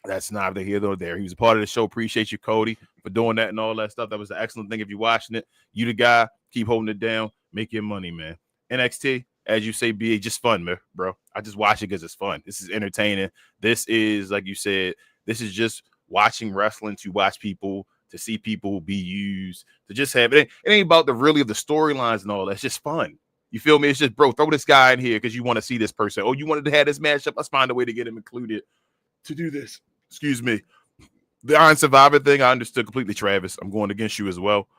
that's neither here nor there. He was a part of the show. Appreciate you, Cody, for doing that and all that stuff. That was an excellent thing. If you're watching it, you the guy. Keep holding it down. Make your money, man. NXT, as you say, BA, just fun, man, bro. I just watch it because it's fun. This is entertaining. This is, like you said, this is just watching wrestling, to watch people, to see people be used, to just have it. It ain't about the storylines and all that. It's just fun. You feel me? It's just, bro, throw this guy in here because you want to see this person. Oh, you wanted to have this matchup? Let's find a way to get him included to do this. Excuse me. The Iron Survivor thing, I understood completely, Travis. I'm going against you as well.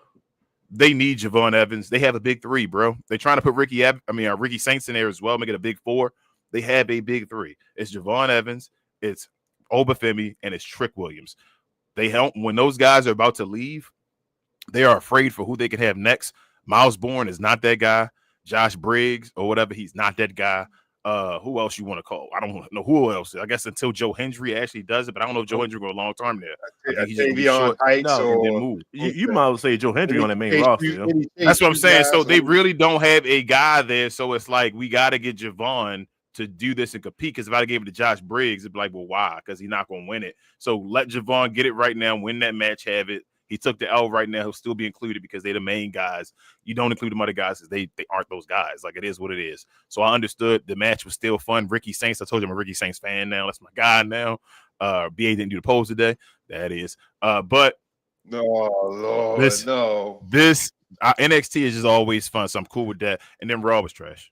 They need Javon Evans. They have a big three, bro. They're trying to put Ricky Saints in there as well, make it a big four. They have a big three. It's Javon Evans, it's Obafemi, and it's Trick Williams. They help when those guys are about to leave. They are afraid for who they can have next. Miles Bourne is not that guy. Josh Briggs or whatever, he's not that guy. Who else you want to call? I don't know who else. I guess until Joe Hendry actually does it, but I don't know if Joe Hendry go a long term there. I think he's just short. You might as well say Joe Hendry on that main roster. That's what I'm saying. So they really don't have a guy there. So it's like, we got to get Javon to do this and compete, because if I gave it to Josh Briggs, it'd be like, well, why? Because he's not going to win it. So let Javon get it right now, win that match, have it. He took the L right now. He'll still be included because they're the main guys. You don't include them other guys because they aren't those guys. Like, it is what it is. So I understood the match was still fun. Ricky Saints, I told you I'm a Ricky Saints fan now. That's my guy now. BA didn't do the polls today. That is. But no, Lord, this NXT is just always fun. So I'm cool with that. And then Raw was trash.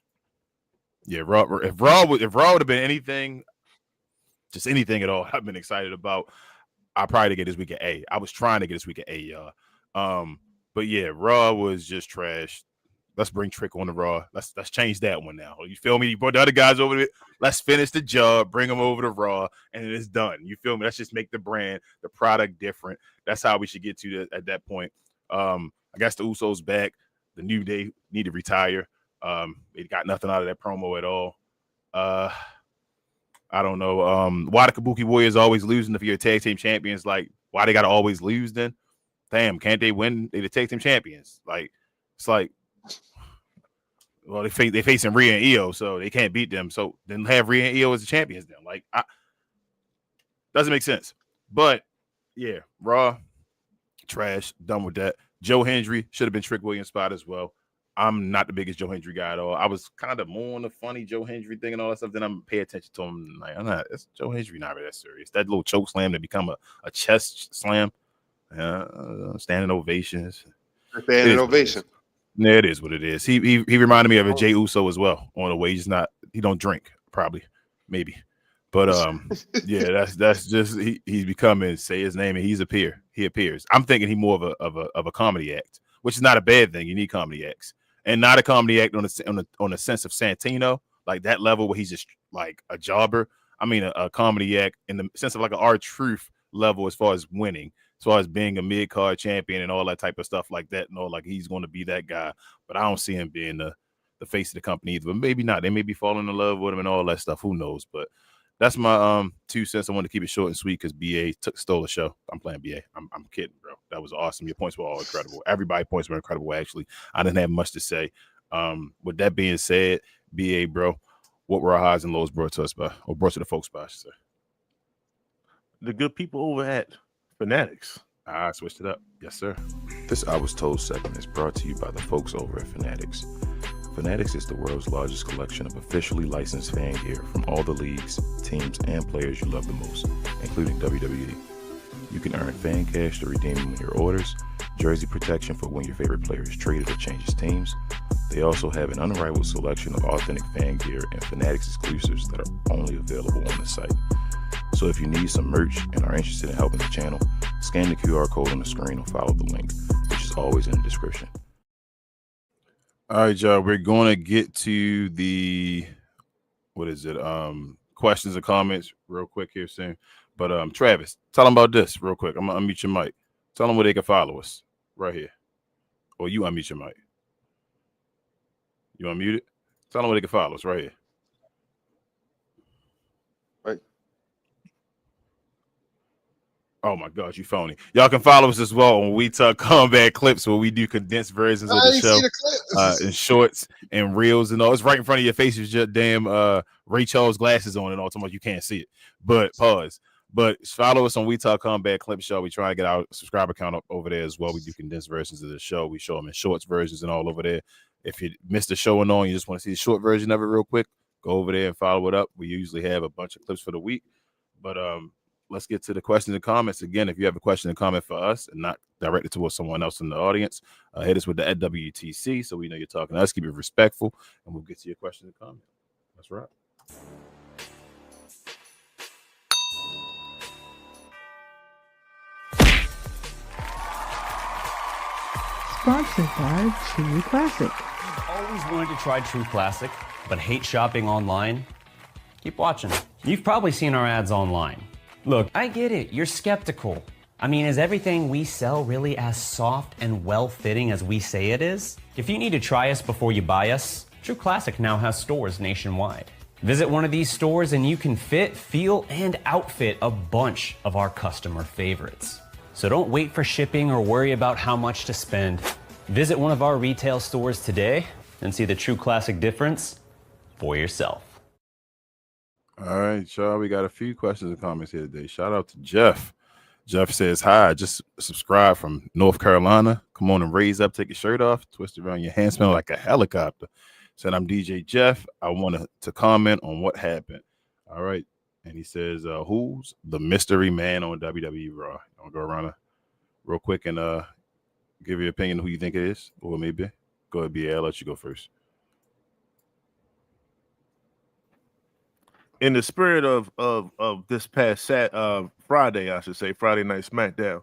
Yeah, if Raw would have been anything, just anything at all, I've been excited about. I probably get this week at A. I was trying to get this week at A, y'all. But yeah, Raw was just trash. Let's bring Trick on the Raw. Let's change that one now. You feel me? You brought the other guys over there. Let's finish the job, bring them over to Raw, and it's done. You feel me? Let's just make the brand, the product different. That's how we should get to at that point. I guess the Usos back. The New Day need to retire. They got nothing out of that promo at all. I don't know. Why the Kabuki Warriors always losing if you're a tag team champions? Like, why they gotta always lose then? Damn, can't they win? They're the tag team champions. Like, it's like, well, they facing Rhea and Io, so they can't beat them. So then have Rhea and Io as the champions then. Like, doesn't make sense. But yeah, Raw, trash, done with that. Joe Hendry should have been Trick Williams' spot as well. I'm not the biggest Joe Hendry guy at all. I was kind of more on the funny Joe Hendry thing and all that stuff. Then I'm pay attention to him. Like, I'm not. It's Joe Hendry not really that serious. That little choke slam to become a chest slam, standing ovations. Standing ovation. Yeah, it is what it is. He reminded me of a Jey Uso as well. On the way, he don't drink probably, maybe, but yeah, that's just he's becoming, say his name and he appears. I'm thinking he's more of a comedy act, which is not a bad thing. You need comedy acts, and not a comedy act on the sense of Santino, like that level where he's just like a jobber. I mean a comedy act in the sense of like an R-Truth level as far as winning. As far as being a mid-card champion and all that type of stuff like that, like he's going to be that guy. But I don't see him being the face of the company either. But maybe not. They may be falling in love with him and all that stuff. Who knows? But that's my 2 cents. I want to keep it short and sweet because BA stole the show. I'm playing BA. I'm kidding, bro. That was awesome. Your points were all incredible. Everybody's points were incredible, actually. I didn't have much to say. With that being said, BA, bro, what were our highs and lows brought to us by, or brought to the folks by, I should say? The good people over at Fanatics. I switched it up. Yes, sir. This I Was Told segment is brought to you by the folks over at Fanatics. Fanatics is the world's largest collection of officially licensed fan gear from all the leagues, teams, and players you love the most, including WWE. You can earn fan cash to redeem them in your orders, jersey protection for when your favorite player is traded or changes teams. They also have an unrivaled selection of authentic fan gear and Fanatics exclusives that are only available on the site. So if you need some merch and are interested in helping the channel, scan the QR code on the screen or follow the link, which is always in the description. All right, y'all. We're going to get to the questions and comments real quick here soon. But Travis, tell them about this real quick. I'm gonna unmute your mic. Tell them where they can follow us right here. Or you unmute your mic. You unmute it? Tell them where they can follow us right here. Right. Oh my gosh, you phony. Y'all can follow us as well on We Talk Combat Clips, where we do condensed versions of the show and shorts and reels and all. It's right in front of your face with your damn Ray Charles glasses on and all. You can't see it. But pause. But follow us on We Talk Combat Clip Show. We try to get our subscriber count up over there as well. We do condensed versions of the show. We show them in shorts versions and all over there. If you missed the show and all, you just want to see the short version of it real quick, go over there and follow it up. We usually have a bunch of clips for the week. But let's get to the questions and comments. Again, if you have a question and comment for us and not directed towards someone else in the audience, hit us with the @WTC so we know you're talking to us. Keep it respectful, and we'll get to your questions and comments. That's right. Sponsored by True Classic. Always wanted to try True Classic, but hate shopping online? Keep watching. You've probably seen our ads online. Look, I get it, you're skeptical. I mean, is everything we sell really as soft and well-fitting as we say it is? If you need to try us before you buy us, True Classic now has stores nationwide. Visit one of these stores and you can fit, feel, and outfit a bunch of our customer favorites. So don't wait for shipping or worry about how much to spend. Visit one of our retail stores today and see the True Classic difference for yourself. All right, y'all. We got a few questions and comments here today. Shout out to Jeff. Jeff says, hi, just subscribe from North Carolina. Come on and raise up, take your shirt off, twist around your hand, smell like a helicopter. Said, I'm DJ Jeff. I wanted to comment on what happened. All right. And he says, who's the mystery man on WWE Raw? I'll go around real quick and give your opinion who you think it is, or maybe. Go ahead, BA. I'll let you go first. In the spirit of this past Friday, I should say, Friday Night SmackDown,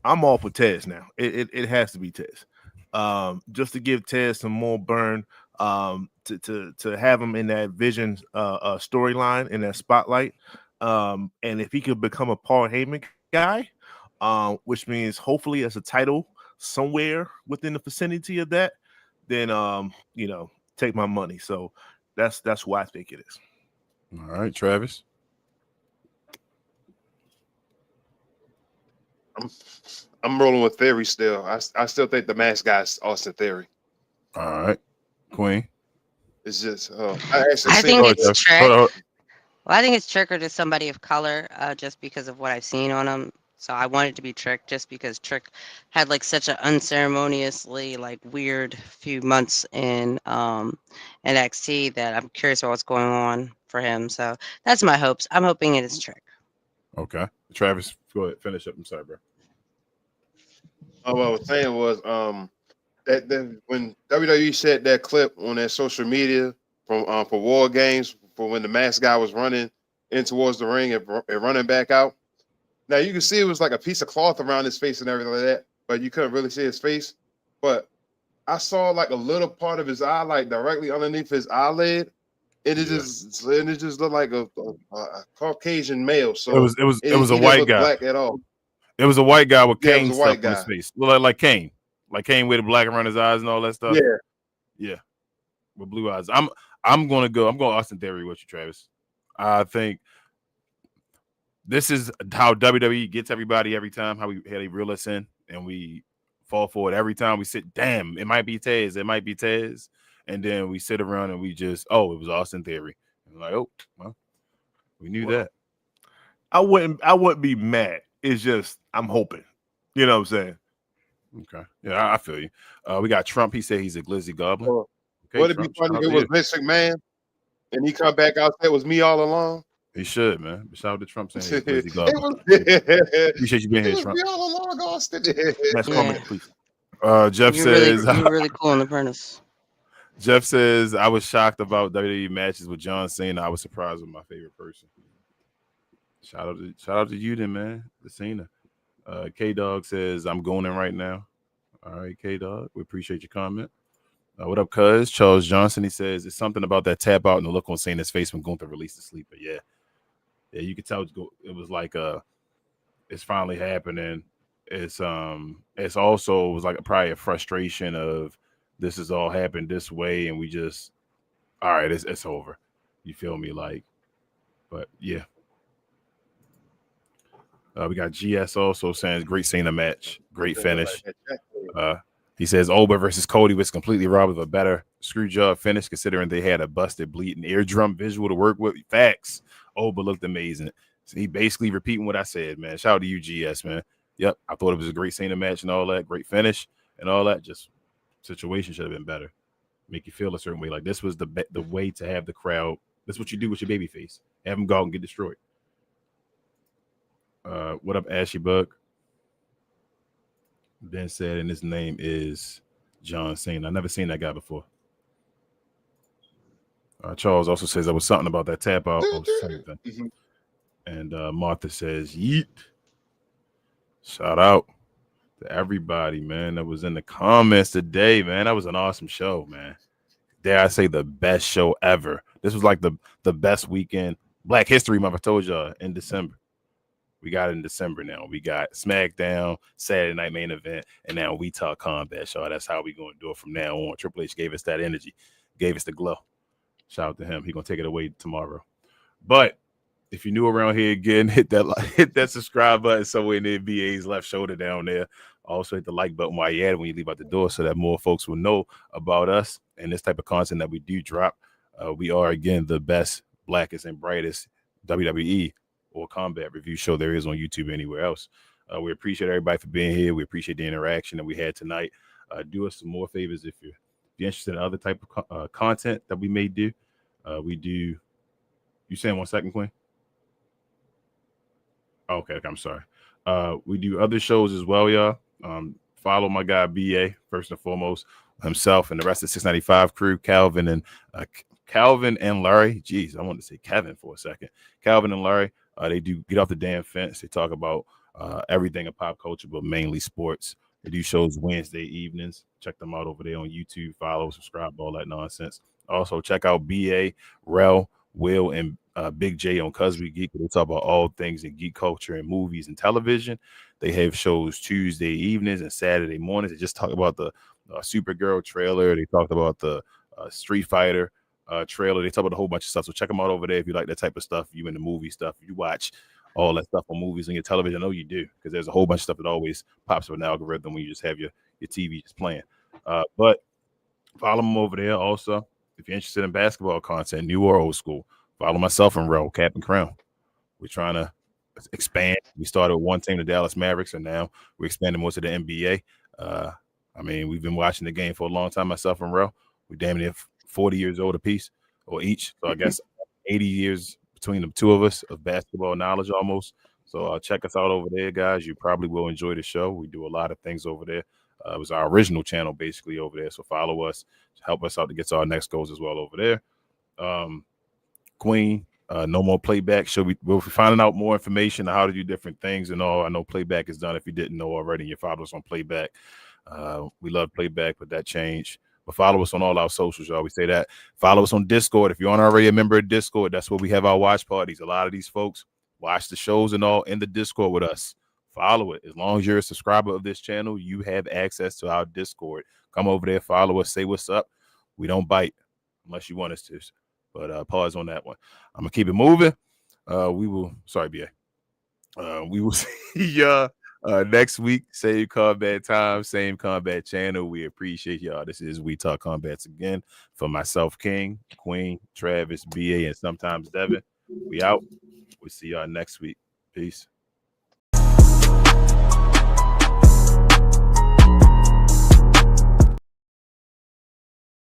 I'm all for Tez now. It has to be Tez. Just to give Tez some more burn, to have him in that Vision storyline, in that spotlight. And if he could become a Paul Heyman guy, which means hopefully as a title somewhere within the vicinity of that, then take my money. So that's why I think it is. All right, Travis. I'm rolling with Theory still. I still think the mask guy's Austin Theory. All right, Queen. It's just I think it's Trick. Well, I think it's Trick or just somebody of color, just because of what I've seen on him. So I wanted to be Trick just because Trick had like such an unceremoniously like weird few months in NXT that I'm curious about what's going on for him. So that's my hopes. I'm hoping it is Trick. Okay. Travis, go ahead. Finish up. I'm sorry, bro. What I was saying was that when WWE said that clip on their social media from for War Games for when the masked guy was running in towards the ring and running back out. Now you can see it was like a piece of cloth around his face and everything like that, but you couldn't really see his face. But I saw like a little part of his eye, like directly underneath his eyelid, and it just looked like a Caucasian male. So it was he a didn't white look guy. black at all. It was a white guy with Yeah, it Kane was a stuff white on his guy. face. Look like Kane. Like Kane with the black around his eyes and all that stuff. Yeah. Yeah. With blue eyes. I'm going Austin Theory with you, Travis. I think this is how WWE gets everybody every time, how they reel us in and we fall for it every time. We sit, damn, it might be Taz. It might be Taz. And then we sit around and we just, it was Austin Theory. And we're like, oh, well, we knew that. I wouldn't be mad. It's just I'm hoping. You know what I'm saying? Okay. Yeah, I feel you. We got Trump. He said he's a glizzy goblin. Okay, Would it be funny if it was Vince McMahon and he come back out and say it was me all along? He should, man. Shout out to Trump saying he's a glizzy It goblin. was- Appreciate you being It here, was Trump. me all along, Austin. Next Yeah. comment, please. Jeff You're says really, you're really cool in the furnace. Jeff says I was shocked about WWE matches with John Cena. I was surprised with my favorite person. Shout out to you then, man. The Cena. K Dog says I'm going in right now. All right, K Dog. We appreciate your comment. What up, cuz? Charles Johnson. He says it's something about that tap out and the look on Cena's face when Gunther released the sleeper. Yeah, you could tell it was like it's finally happening. It's also it was like probably a frustration of this has all happened this way and we just all right, it's over. You feel me? Like, but yeah. We got GS also saying great Cena match, great finish. He says Oba versus Cody was completely robbed of a better screw job finish considering they had a busted bleeding eardrum visual to work with. Facts. Oba looked amazing. So he basically repeating what I said, man. Shout out to you, GS, man. Yep, I thought it was a great Cena match and all that, great finish and all that. Just situation should have been better. Make you feel a certain way. Like this was the way to have the crowd. That's what you do with your baby face. Have them go out and get destroyed. What up, Ashy Bug? Ben said, and his name is John Cena. I never seen that guy before. Charles also says there was something about that tap out. And Martha says, yeet. Shout out to everybody, man, that was in the comments today, man. That was an awesome show, man. Dare I say the best show ever. This was like the best weekend. Black History Month, I told y'all, in December. We got it in December now. We got SmackDown, Saturday Night Main Event, and now We Talk Combat Show. That's how we going to do it from now on. Triple H gave us that energy, gave us the glow. Shout out to him. He going to take it away tomorrow. But if you're new around here again, hit that subscribe button somewhere near BA's left shoulder down there. Also hit the like button while you're at it when you leave out the door so that more folks will know about us and this type of content that we do drop. We are, again, the best, blackest, and brightest WWE or combat review show there is on YouTube anywhere else. We appreciate everybody for being here. We appreciate the interaction that we had tonight. Do us some more favors if you're interested in other type of content that we may do. We do. You saying 1 second, Quinn? Okay, I'm sorry. We do other shows as well, y'all. Follow my guy BA first and foremost, himself and the rest of the 695 crew, Calvin and Larry. Jeez, I wanted to say Kevin for a second. Calvin and Larry. They do Get Off the Damn Fence. They talk about everything in pop culture, but mainly sports. They do shows Wednesday evenings. Check them out over there on YouTube. Follow, subscribe, all that nonsense. Also, check out BA, Rel, Will, and Big J on Cosby Geek. They talk about all things in geek culture and movies and television. They have shows Tuesday evenings and Saturday mornings. They just talk about the Supergirl trailer. They talked about the Street Fighter trailer. They talk about a whole bunch of stuff. So check them out over there if you like that type of stuff. You in the movie stuff. You watch all that stuff on movies on your television. I know you do because there's a whole bunch of stuff that always pops up in the algorithm when you just have your TV just playing. But follow them over there also. If you're interested in basketball content, new or old school, follow myself and Rel, Cap and Crown. We're trying to expand. We started with one team, the Dallas Mavericks, and now we're expanding more to the NBA. I mean, we've been watching the game for a long time, myself and Rel. We're damn near 40 years old apiece or each. So I guess 80 years between the two of us of basketball knowledge almost. So check us out over there, guys. You probably will enjoy the show. We do a lot of things over there. It was our original channel basically over there. So follow us, help us out to get to our next goals as well over there. Queen, no more playback. We'll be finding out more information on how to do different things and all. I know playback is done if you didn't know already. You follow us on playback. We love playback, but that changed. But follow us on all our socials, y'all. We say that. Follow us on Discord. If you aren't already a member of Discord, that's where we have our watch parties. A lot of these folks watch the shows and all in the Discord with us. Follow it. As long as you're a subscriber of this channel, you have access to our Discord. Come over there, follow us, say what's up. We don't bite unless you want us to. But pause on that one. I'm gonna keep it moving. We will see y'all next week. Same combat time, same combat channel. We appreciate y'all. This is We Talk Combats again. For myself, King, Queen, Travis, BA, and sometimes Devin. We out. We'll see y'all next week. Peace.